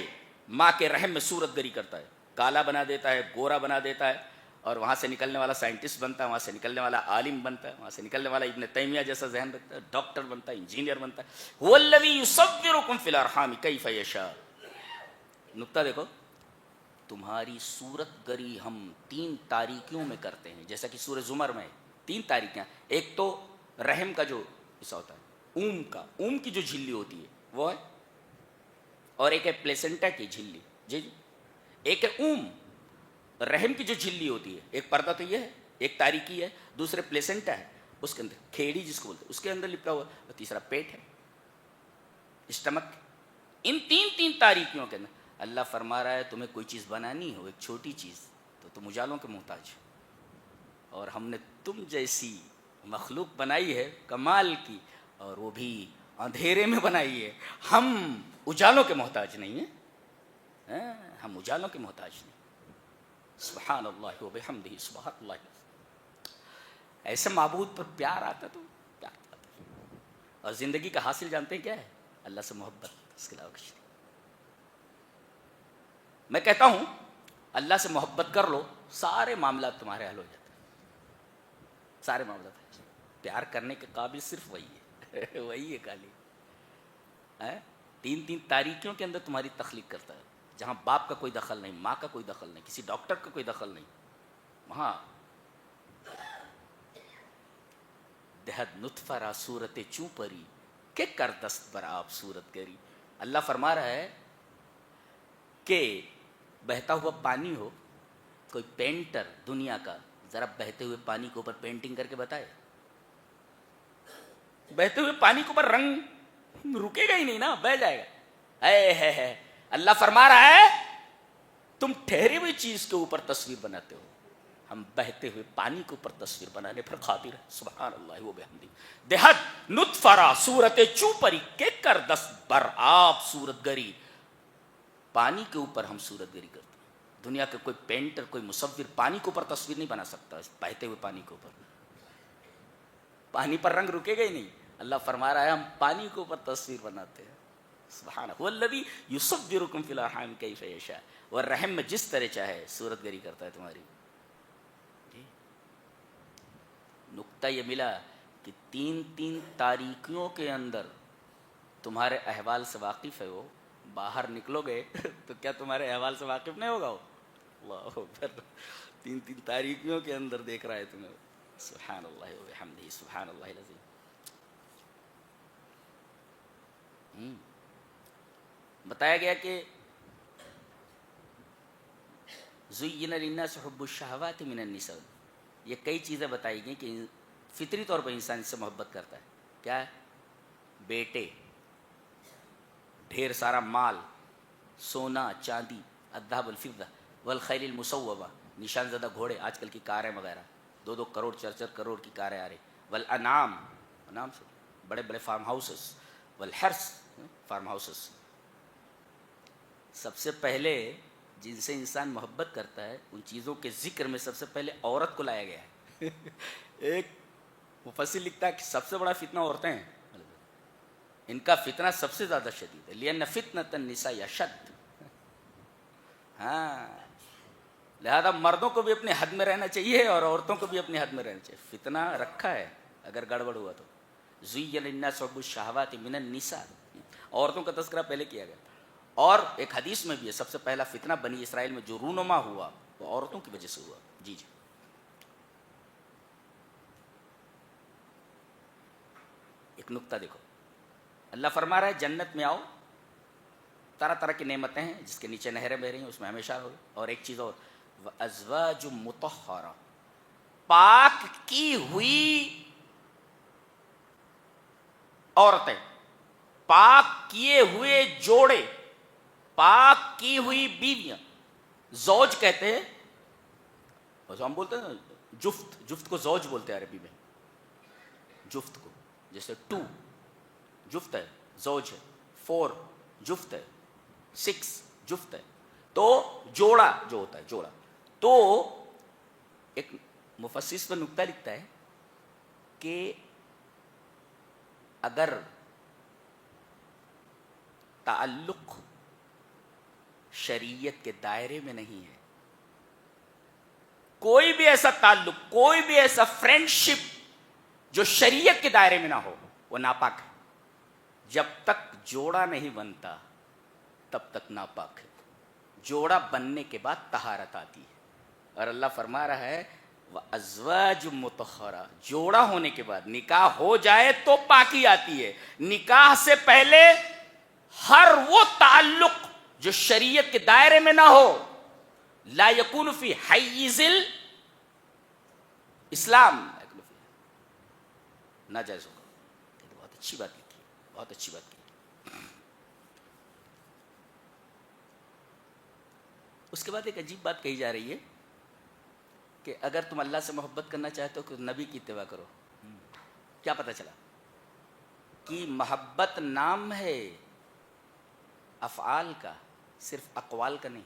ماں کے رحم میں صورت گری کرتا ہے. کالا بنا دیتا ہے, گورا بنا دیتا ہے, اور وہاں سے نکلنے والا سائنٹسٹ بنتا ہے, وہاں سے نکلنے والا عالم بنتا ہے, وہاں سے نکلنے والا ابن تیمیہ جیسا ذہن رکھتا ہے, ڈاکٹر بنتا ہے, انجینئر بنتا ہے. هو الذی یصورکم فی الارحام کیف یشاء. نقطہ دیکھو, تمہاری صورت گری ہم 3 تاریکیوں میں کرتے ہیں, جیسا کہ سورہ زمر میں 3 تاریکیاں. ایک تو رحم کا جو حصہ ہوتا ہے, اون کی جو جھلی ہوتی ہے وہ ہے, اور ایک ہے پلیسنٹا کی جھلی. جی جی, ایک ہے اون, رحم کی جو جھلی ہوتی ہے, ایک پردہ تو یہ ہے, ایک تاریکی ہے, دوسرے پلیسنٹا ہے, اس کے اندر کھیڑی جس کو بولتے ہیں اس کے اندر لپٹا ہوا, اور تیسرا پیٹ ہے, اسٹمک. ان 3 تاریکیوں کے اندر اللہ فرما رہا ہے تمہیں کوئی چیز بنانی ہو, ایک چھوٹی چیز, تو تم اجالوں کے محتاج ہو, اور ہم نے تم جیسی مخلوق بنائی ہے کمال کی, اور وہ بھی اندھیرے میں بنائی ہے. ہم اجالوں کے محتاج نہیں ہیں, ہم اجالوں کے محتاج نہیں. سبحان اللہ و بحمدہ, سبحان اللہ. ایسے معبود پر پیار آتا تو پیار آتا. اور زندگی کا حاصل جانتے ہیں کیا ہے؟ اللہ سے محبت, اس کے علاوہ کچھ نہیں. میں کہتا ہوں اللہ سے محبت کر لو, سارے معاملات تمہارے حل ہو جاتے ہیں, سارے معاملات. پیار کرنے کے قابل صرف وہی ہے, وہی ہے خالی. 3 تاریکیوں کے اندر تمہاری تخلیق کرتا ہے, جہاں باپ کا کوئی دخل نہیں, ماں کا کوئی دخل نہیں, کسی ڈاکٹر کا کوئی دخل نہیں. وہاں دہد نطفہ را صورت چوں پری کہ کر دست بر آپ صورت گری. اللہ فرما رہا ہے کہ بہتا ہوا پانی ہو, کوئی پینٹر دنیا کا ذرا بہتے ہوئے پانی کے اوپر پینٹنگ کر کے بتائے. بہتے ہوئے پانی کے اوپر رنگ رکے گا ہی نہیں نا, بہہ جائے گا. ہے اللہ فرما رہا ہے تم ٹھہری ہوئی چیز کے اوپر تصویر بناتے ہو, ہم بہتے ہوئے پانی کے اوپر تصویر بنانے پر قادر ہے. سبحان اللہ و بحمدہ. دہد نطفہ را صورت چوں پری کہ کر دست بر آپ صورت گری. پانی کے اوپر ہم صورت گری کرتے ہیں. دنیا کا کوئی پینٹر, کوئی مصور پانی کے اوپر تصویر نہیں بنا سکتا. بہتے ہوئے پانی کے اوپر, پانی پر رنگ رکے گا ہی نہیں. اللہ فرما رہا ہے ہم پانی کے اوپر تصویر بناتے ہیں. سبحانہ هو الذی یصورکم فی الارحام کیف یشاء, اور رحم میں جس طرح چاہے صورت گری کرتا ہے تمہاری. نقطہ یہ ملا کہ 3 تاریکیوں کے اندر تمہارے احوال سے واقف ہے وہ. باہر نکلو گے تو کیا تمہارے احوال سے واقف نہیں ہوگا وہ؟ اللہ اکبر. 3 تاریکیوں کے اندر دیکھ رہا ہے تمہیں. سبحان اللہ و بحمدہ, سبحان اللہ العظیم. بتایا گیا کہ زین للناس حب الشہوات من النساء, یہ کئی چیزیں بتائی گئی کہ فطری طور پر انسان اس سے محبت کرتا ہے. کیا ہے؟ بیٹے, ڈھیر سارا مال, سونا چاندی, الذهب والفضہ والخیل المصوبہ, نشان زدہ گھوڑے, آج کل کی کاریں وغیرہ 2 کروڑ 4 کروڑ کی کاریں آ رہی, والانعام, انعام سے بڑے بڑے فارم ہاؤسز, والحرث, فارم ہاؤسز. سب سے پہلے جن سے انسان محبت کرتا ہے ان چیزوں کے ذکر میں سب سے پہلے عورت کو لایا گیا ہے. ایک مفسر لکھتا ہے کہ سب سے بڑا فتنہ عورتیں ہیں, ان کا فتنہ سب سے زیادہ شدید ہے. لأن فتنة النساء اشد. ہاں, لہذا مردوں کو بھی اپنے حد میں رہنا چاہیے اور عورتوں کو بھی اپنے حد میں رہنا چاہیے. فتنہ رکھا ہے, اگر گڑبڑ ہوا تو. زین للناس حب الشہوات من النساء, عورتوں کا تذکرہ پہلے کیا گیا. اور ایک حدیث میں بھی ہے سب سے پہلا فتنہ بنی اسرائیل میں جو رونما ہوا وہ عورتوں کی وجہ سے ہوا. جی جی. ایک نقطہ دیکھو، اللہ فرما رہا ہے جنت میں آؤ، طرح طرح کی نعمتیں ہیں جس کے نیچے نہریں بہ رہی ہیں، اس میں ہمیشہ رہو. اور ایک چیز اور، وَأَزْوَاجٌ مُطَهَّرَةٌ، پاک کی ہوئی عورتیں، پاک کیے ہوئے جوڑے، پاک کی ہوئی بیویاں. زوج کہتے ہیں، ہم بولتے ہیں جفت، جفت کو زوج بولتے ہیں عربی میں، جفت کو. جیسے 2 جفت ہے، زوج ہے. 4 جفت ہے، 6 جفت ہے. تو جوڑا جو ہوتا ہے، جوڑا. تو ایک مفسر تو نکتہ لکھتا ہے کہ اگر تعلق شریعت کے دائرے میں نہیں ہے، کوئی بھی ایسا تعلق، کوئی بھی ایسا فرینڈشپ جو شریعت کے دائرے میں نہ ہو، وہ ناپاک ہے. جب تک جوڑا نہیں بنتا تب تک ناپاک ہے. جوڑا بننے کے بعد طہارت آتی ہے. اور اللہ فرما رہا ہے وَأَزْوَاجٌ مُطَهَّرَةٌ، جوڑا ہونے کے بعد نکاح ہو جائے تو پاکی آتی ہے. نکاح سے پہلے ہر وہ تعلق جو شریعت کے دائرے میں نہ ہو، لا یکون فی حیز اسلام، ناجائز ہوگا. یہ تو بہت اچھی بات کی، بہت اچھی بات کی. اس کے بعد ایک عجیب بات کہی جا رہی ہے کہ اگر تم اللہ سے محبت کرنا چاہتے ہو تو نبی کی اتباع کرو. کیا پتہ چلا کہ محبت نام ہے افعال کا، صرف اقوال کا نہیں.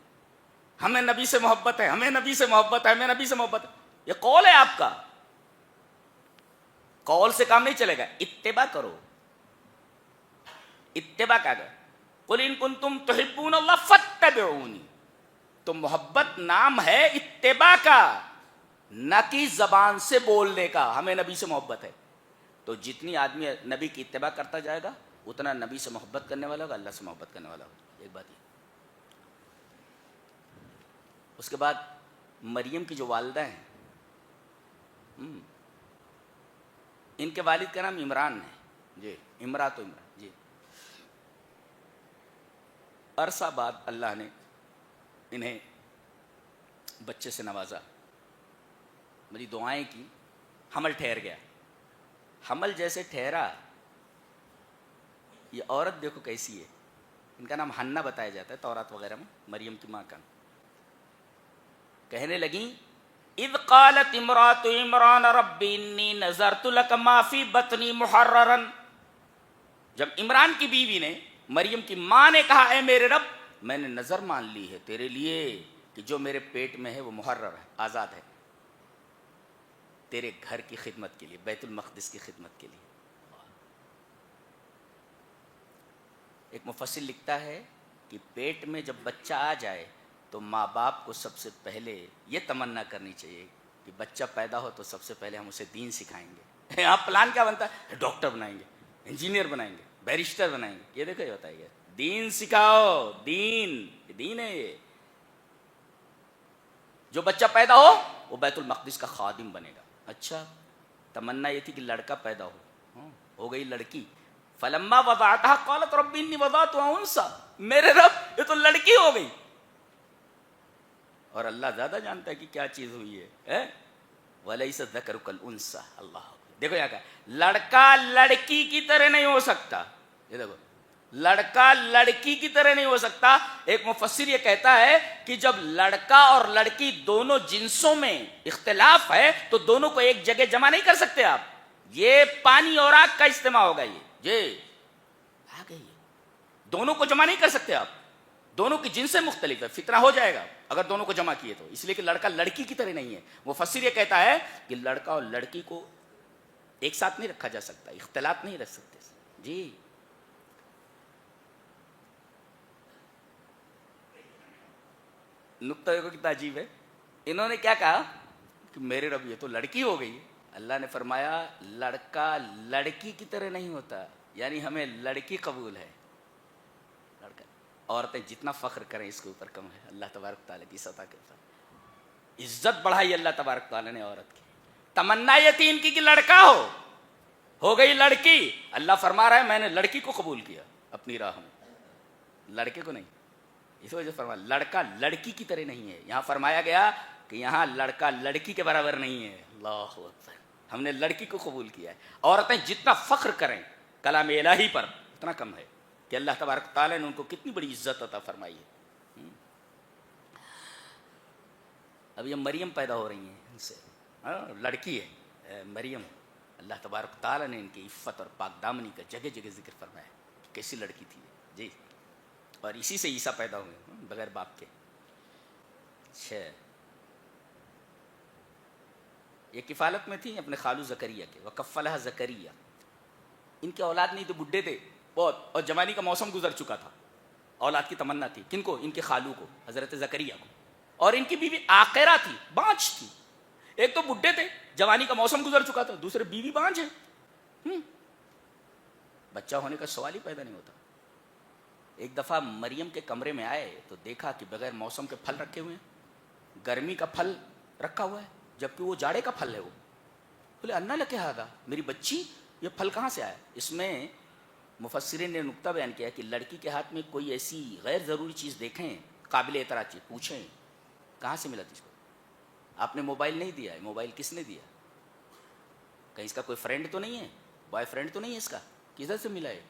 ہمیں نبی سے محبت ہے، ہمیں نبی سے محبت ہے، ہمیں نبی سے محبت ہے، یہ قول ہے آپ کا. قول سے کام نہیں چلے گا، اتباع کرو. اتباع کا گا قل ان کنتم تحبون اللہ فاتبعونی. تو محبت نام ہے اتباع کا، نہ کہ زبان سے بولنے کا ہمیں نبی سے محبت ہے. تو جتنی آدمی نبی کی اتباع کرتا جائے گا اتنا نبی سے محبت کرنے والا ہوگا، اللہ سے محبت کرنے والا ہوگا. ایک بات یہ. اس کے بعد مریم کی جو والدہ ہیں، ان کے والد کا نام عمران ہے. جی امرات و عمران. جی عرصہ بعد اللہ نے انہیں بچے سے نوازا، میری دعائیں کی، حمل ٹھہر گیا. حمل جیسے ٹھہرا، یہ عورت دیکھو کیسی ہے. ان کا نام حنہ بتایا جاتا ہے تورات وغیرہ میں، مریم کی ماں کا. کہنے لگیں اذ قالت امرات عمران رب انی نذرت لک ما فی بطنی محررا. جب عمران کی بیوی نے، مریم کی ماں نے کہا اے میرے رب، میں نے نظر مان لی ہے تیرے لیے کہ جو میرے پیٹ میں ہے وہ محرر ہے، آزاد ہے، تیرے گھر کی خدمت کے لیے، بیت المقدس کی خدمت کے لیے. ایک مفسر لکھتا ہے کہ پیٹ میں جب بچہ آ جائے تو ماں باپ کو سب سے پہلے یہ تمنا کرنی چاہیے کہ بچہ پیدا ہو تو سب سے پہلے ہم اسے دین سکھائیں گے. آپ پلان کیا بنتا ہے؟ ڈاکٹر بنائیں گے، انجینئر بنائیں گے، بیرسٹر بنائیں گے. یہ دیکھو یہ ہوتا ہے، دین سکھاؤ. دین ہے یہ. جو بچہ پیدا ہو وہ بیت المقدس کا خادم بنے گا. اچھا تمنا یہ تھی کہ لڑکا پیدا ہو گئی لڑکی. فلما وضعتها قالت رب انی وضعتها انثى. میرے رب یہ تو لڑکی ہو گئی. اور اللہ زیادہ جانتا ہے کہ کیا چیز ہوئی ہے. ولیس الذکر کالانثى. اللہ دیکھو یہاں کا لڑکا لڑکی کی طرح نہیں ہو سکتا. یہ دیکھو لڑکا لڑکی کی طرح نہیں ہو سکتا. ایک مفسر یہ کہتا ہے کہ جب لڑکا اور لڑکی دونوں جنسوں میں اختلاف ہے تو دونوں کو ایک جگہ جمع نہیں کر سکتے آپ. یہ پانی اور آگ کا اجتماع ہوگا. یہ آ گئی، دونوں کو جمع نہیں کر سکتے آپ. دونوں کی جنسیں مختلف ہے، فتنہ ہو جائے گا اگر دونوں کو جمع کیے تو. اس لیے کہ لڑکا لڑکی کی طرح نہیں ہے. مفسر یہ کہتا ہے کہ لڑکا اور لڑکی کو ایک ساتھ نہیں رکھا جا سکتا، اختلاط نہیں رکھ سکتے. جی نقطہ دیکھو کتنا عجیب ہے. انہوں نے کیا کہا کہ میرے رب یہ تو لڑکی ہو گئی. اللہ نے فرمایا لڑکا لڑکی کی طرح نہیں ہوتا، یعنی ہمیں لڑکی قبول ہے. لڑکا عورتیں جتنا فخر کریں اس کے اوپر کم ہے. اللہ تبارک تعالیٰ کی سطح کے اوپر عزت بڑھائی اللہ تبارک تعالیٰ نے عورت کی. تمنا یہ تھی ان کی کہ لڑکا ہو. ہو گئی لڑکی، اللہ فرما رہا ہے میں نے لڑکی کو قبول کیا اپنی راہ میں، لڑکے کو نہیں. اس وجہ سے فرمایا لڑکا لڑکی کی طرح نہیں ہے. یہاں فرمایا گیا کہ یہاں لڑکا لڑکی کے برابر نہیں ہے. اللہ اکبر، ہم نے لڑکی کو قبول کیا ہے. عورتیں جتنا فخر کریں کلام الہی پر اتنا کم ہے کہ اللہ تبارک تعالیٰ نے ان کو کتنی بڑی عزت عطا فرمائی ہے. اب یہ مریم پیدا ہو رہی ہیں ان سے، لڑکی ہے مریم. اللہ تبارک تعالیٰ نے ان کی عفت اور پاک دامنی کا جگہ جگہ ذکر فرمایا کہ کیسی لڑکی تھی جی. اور اسی سے عیسیٰ پیدا ہوئے بغیر باپ کے. اچھا، یہ کفالت میں تھی اپنے خالو زکریا کے. وکفلھا زکریا، ان کے اولاد نہیں تھے، بڈھے تھے بہت، اور جوانی کا موسم گزر چکا تھا. اولاد کی تمنا تھی کن کو؟ ان کے خالو کو، حضرت زکریا کو. اور ان کی بیوی عاقرہ تھی، بانجھ تھی. ایک تو بڈھے تھے، جوانی کا موسم گزر چکا تھا، دوسرے بیوی بانجھ ہے. بچہ ہونے کا سوال ہی پیدا نہیں ہوتا. ایک دفعہ مریم کے کمرے میں آئے تو دیکھا کہ بغیر موسم کے پھل رکھے ہوئے ہیں، گرمی کا پھل رکھا ہوا ہے جبکہ وہ جاڑے کا پھل ہے. وہ بولے انا لکے ھذا، میری بچی یہ پھل کہاں سے آیا؟ اس میں مفسرین نے نقطہ بیان کیا کہ لڑکی کے ہاتھ میں کوئی ایسی غیر ضروری چیز دیکھیں، قابل اعتراض چیز، پوچھیں کہاں سے ملا تجھ کو؟ آپ نے موبائل نہیں دیا ہے، موبائل کس نے دیا؟ کہیں اس کا کوئی فرینڈ تو نہیں ہے، بوائے فرینڈ تو نہیں ہے اس کا، کدھر سے ملا ہے؟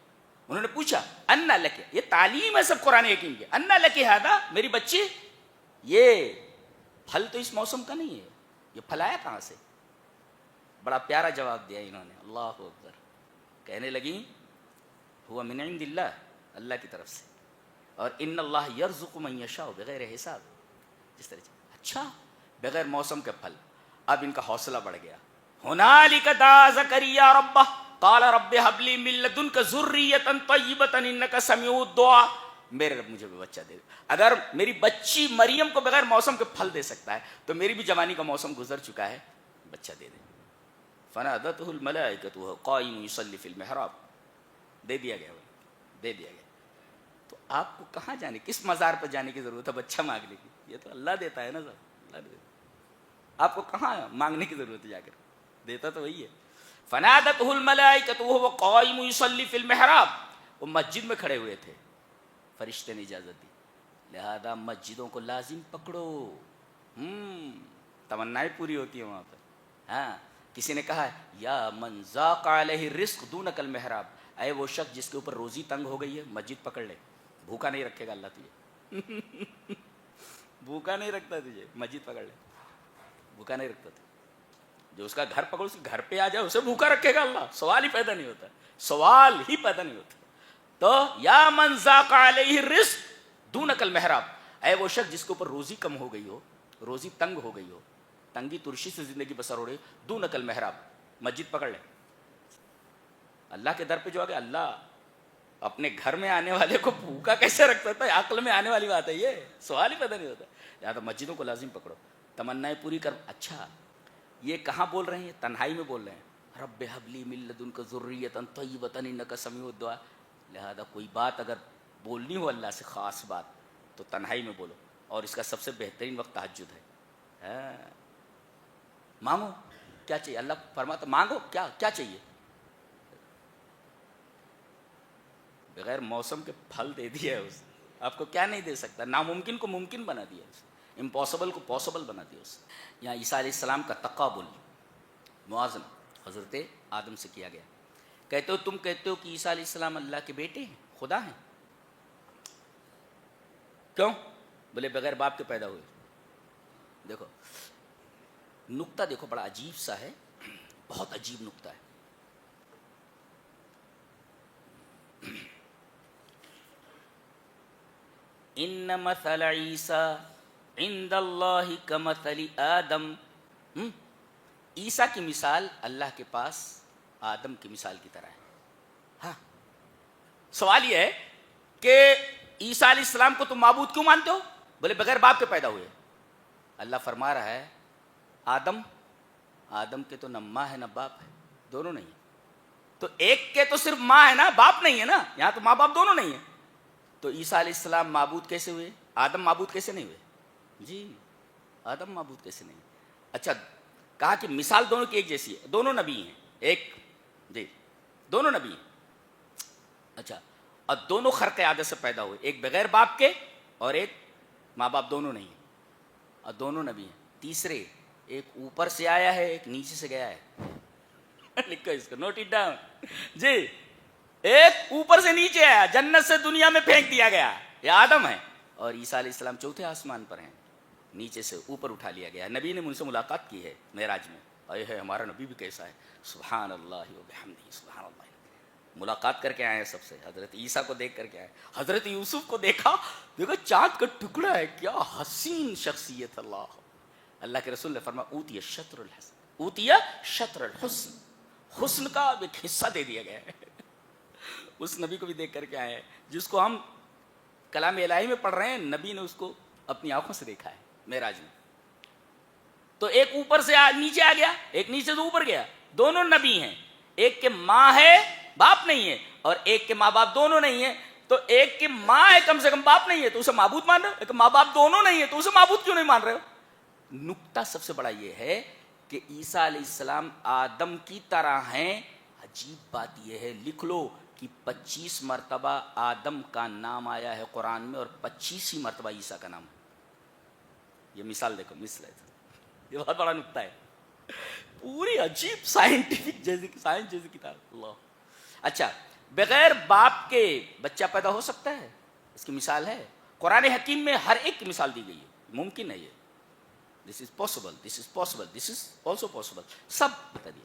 انہوں نے پوچھا انا لکے، یہ تعلیم ہے سب قرآن حکیم کی. انا لکے ھذا، میری بچی یہ پھل تو اس موسم کا نہیں ہے، یہ پھل آیا کہاں سے؟ بڑا پیارا جواب دیا انہوں نے. اللہ اکبر. کہنے لگیں ہوا من عند اللہ، اللہ کی طرف سے. اور ان اللہ یرزق من یشاء بغیر حساب. جس طرح اچھا بغیر موسم کے پھل. اب ان کا حوصلہ بڑھ گیا. ہنالک دعا زکریا ربہ قال رب ھب لی من لدنک ذریۃ طیبۃ انک سمیع الدعاء. میرے رب مجھے بھی بچہ دے دے. اگر میری بچی مریم کو بغیر موسم کے پھل دے سکتا ہے تو میری بھی جوانی کا موسم گزر چکا ہے، بچہ دے دے. فنادته الملائکۃ وهو قائم یصلی فی المحراب. دے دیا گیا، دے دیا گیا. تو آپ کو کہاں جانے، کس مزار پر جانے کی ضرورت ہے بچہ مانگنے کی؟ یہ تو اللہ دیتا ہے نا سب، اللہ دیتا. آپ کو کہاں مانگنے کی ضرورت ہے، جا کر دیتا تو وہی ہے. فنادته الملائکۃ وهو قائم یصلی فی المحراب. وہ مسجد میں کھڑے ہوئے تھے، فرشتے نے اجازت دی. لہذا مسجدوں کو لازم پکڑو، تمنائیں پوری ہوتی ہیں وہاں پر. ہاں، کسی نے کہا یا من ضاق علیہ الرزق دونک المحراب، اے وہ شخص جس کے اوپر روزی تنگ ہو گئی ہے مسجد پکڑ لے، بھوکا نہیں رکھے گا اللہ تجھے. بھوکا نہیں رکھتا تجھے، مسجد پکڑ لے. بھوکا نہیں رکھتا تھا. جو اس کا گھر پکڑ، اس کے گھر پہ آ جائے، اسے بھوکا رکھے گا اللہ. سوال ہی پیدا نہیں ہوتا، سوال ہی پیدا نہیں ہوتا. تو یا من ضاق علیہ الرزق دونک المحراب، اے وہ شخص جس کے اوپر روزی کم ہو گئی ہو، روزی تنگ ہو گئی ہو، تنگی ترشی سے زندگی بسر ہو رہی، دونک المحراب، مسجد پکڑ لے. اللہ کے در پہ جو آ گیا، اللہ اپنے گھر میں آنے والے کو بھوکا کیسے رکھ سکتا ہے؟ عقل میں آنے والی بات ہے یہ، سوال ہی پیدا نہیں ہوتا. یا تو مسجدوں کو لازم پکڑو، تمنائیں پوری کر. اچھا یہ کہاں بول رہے ہیں؟ تنہائی میں بول رہے ہیں. رب ھب لی من لدنک ذریۃ طیبۃ انک سمیع الدعاء. لہذا کوئی بات اگر بولنی ہو اللہ سے، خاص بات، تو تنہائی میں بولو. اور اس کا سب سے بہترین وقت تہجد ہے. مانگو کیا چاہیے، اللہ فرماتا مانگو کیا چاہیے. بغیر موسم کے پھل دے دیا ہے اس. آپ کو کیا نہیں دے سکتا؟ ناممکن کو ممکن بنا دیا اس، امپاسبل کو پاسبل بنا دیا اس. یہاں عیسیٰ علیہ السلام کا تقابل، موازنہ حضرت آدم سے کیا گیا. کہتے ہو، تم کہتے ہو کہ عیسیٰ علیہ السلام اللہ کے بیٹے ہیں، خدا ہیں. کیوں؟ بولے بغیر باپ کے پیدا ہوئے. دیکھو نقطہ، دیکھو بڑا عجیب سا ہے، بہت عجیب نقطہ ہے. ان مثل عیسیٰ عند اللہ کمثل آدم. عیسیٰ کی مثال اللہ کے پاس آدم کی مثال کی طرح ہے. ہاں، سوال یہ ہے کہ عیسیٰ علیہ السلام کو تم معبود کیوں مانتے ہو؟ بولے بغیر باپ کے پیدا ہوئے. اللہ فرما رہا ہے آدم کے تو نہ ماں ہے نہ باپ ہے، دونوں نہیں ہیں. تو ایک کے تو صرف ماں ہے نا، باپ نہیں ہے نا. یہاں تو ماں باپ دونوں نہیں ہیں. تو عیسیٰ علیہ السلام معبود کیسے ہوئے؟ آدم معبود کیسے نہیں ہوئے؟ جی آدم معبود کیسے نہیں؟ اچھا، کہا کہ مثال دونوں کی ایک جیسی ہے، دونوں نبی ہیں. ایک جی دونوں نبی ہیں. اچھا, اور دونوں خرق عادت سے پیدا ہوئے, ایک بغیر باپ کے اور ایک ماں باپ دونوں نہیں ہیں, اور دونوں نبی ہیں. تیسرے, ایک اوپر سے آیا ہے, ایک نیچے سے گیا ہے. لکھو اس کو, نوٹ اٹ ڈاؤن جی. ایک اوپر سے نیچے آیا, جنت سے دنیا میں پھینک دیا گیا, یہ آدم ہے. اور عیسیٰ علیہ السلام چوتھے آسمان پر ہیں, نیچے سے اوپر اٹھا لیا گیا. نبی نے ان سے ملاقات کی ہے معراج میں. اے ہے ہمارا نبی بھی کیسا ہے, سبحان اللہ و بحمدہ, سبحان اللہ. ملاقات کر کے آئے ہیں سب سے, حضرت عیسیٰ کو دیکھ کر کے آئے. حضرت یوسف کو دیکھا, دیکھو چاند کا ٹکڑا ہے, کیا حسین شخصیت. اللہ کے رسول نے فرمایا اوتیہ شطر الحسن, اوتیہ شطر الحسن, حسن کا ایک حصہ دے دیا گیا ہے. اس نبی کو بھی دیکھ کر کے آئے ہیں جس کو ہم کلام الہی میں پڑھ رہے ہیں, نبی نے اس کو اپنی آنکھوں سے دیکھا ہے معراج میں. تو ایک اوپر سے نیچے آ گیا, ایک نیچے سے اوپر گیا. دونوں نبی ہیں, ایک کے ماں ہے باپ نہیں ہے, اور ایک کے ماں باپ دونوں نہیں ہیں. تو ایک کی ماں ہے کم سے کم باپ نہیں ہے تو اسے معبود مان رہے ہو, ایک ماں باپ دونوں نہیں ہے تو اسے معبود کیوں نہیں مان رہے ہو. نکتہ سب سے بڑا یہ ہے کہ عیسیٰ علیہ السلام آدم کی طرح ہیں. عجیب بات یہ ہے, لکھ لو کہ 25 مرتبہ آدم کا نام آیا ہے قرآن میں, اور 25 ہی مرتبہ عیسیٰ کا نام. یہ مثال دیکھو, مثل ہے, یہ بہت بڑا نکتہ ہے. پوری عجیب سائنٹیفک سائنس جیسی کتاب. اللہ. اچھا, بغیر باپ کے بچہ پیدا ہو سکتا ہے, اس کی مثال ہے قرآن حکیم میں, ہر ایک کی مثال دی گئی ہے. ممکن ہے یہ, this is possible, this is possible, this is also possible, سب بتا دیا.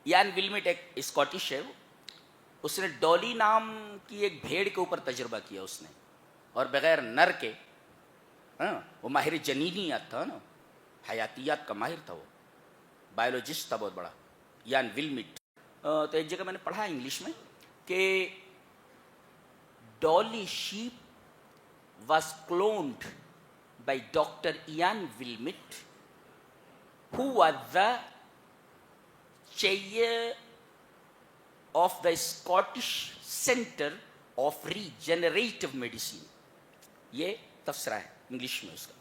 یان ولمٹ ایک اسکاٹش ہے, اس نے ڈولی نام کی ایک بھیڑ کے اوپر تجربہ کیا اس نے, اور بغیر نر کے, وہ ماہر جنینیات تھا نا, حیاتیات کا ماہر تھا, وہ بایولوجسٹ تھا بہت بڑا, یان ولمٹ. تو ایک جگہ میں نے پڑھا انگلش میں کہ Dolly sheep was cloned by doctor Ian Wilmut, who was the chair of the Scottish Center of Regenerative Medicine. یہ تفسیرہ ہے انگلش میں اس کا.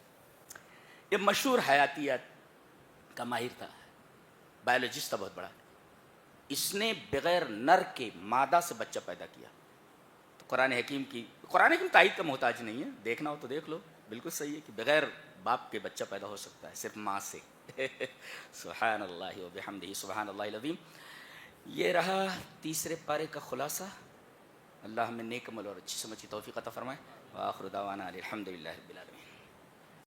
یہ مشہور حیاتیات کا ماہر تھا, بایولوجسٹ تھا بہت بڑا. اس نے بغیر نر کے مادہ سے بچہ پیدا کیا. تو قرآن حکیم تائید کا محتاج نہیں ہے, دیکھنا ہو تو دیکھ لو, بالکل صحیح ہے کہ بغیر باپ کے بچہ پیدا ہو سکتا ہے, صرف ماں سے. سبحان اللہ و بحمدہ, سبحان اللہ العظیم. یہ رہا تیسرے پارے کا خلاصہ. اللہ ہمیں نیک عمل اور اچھی سمجھ کی توفیق عطا فرمائے. وآخر دعوانا الحمدللہ رب العالمین.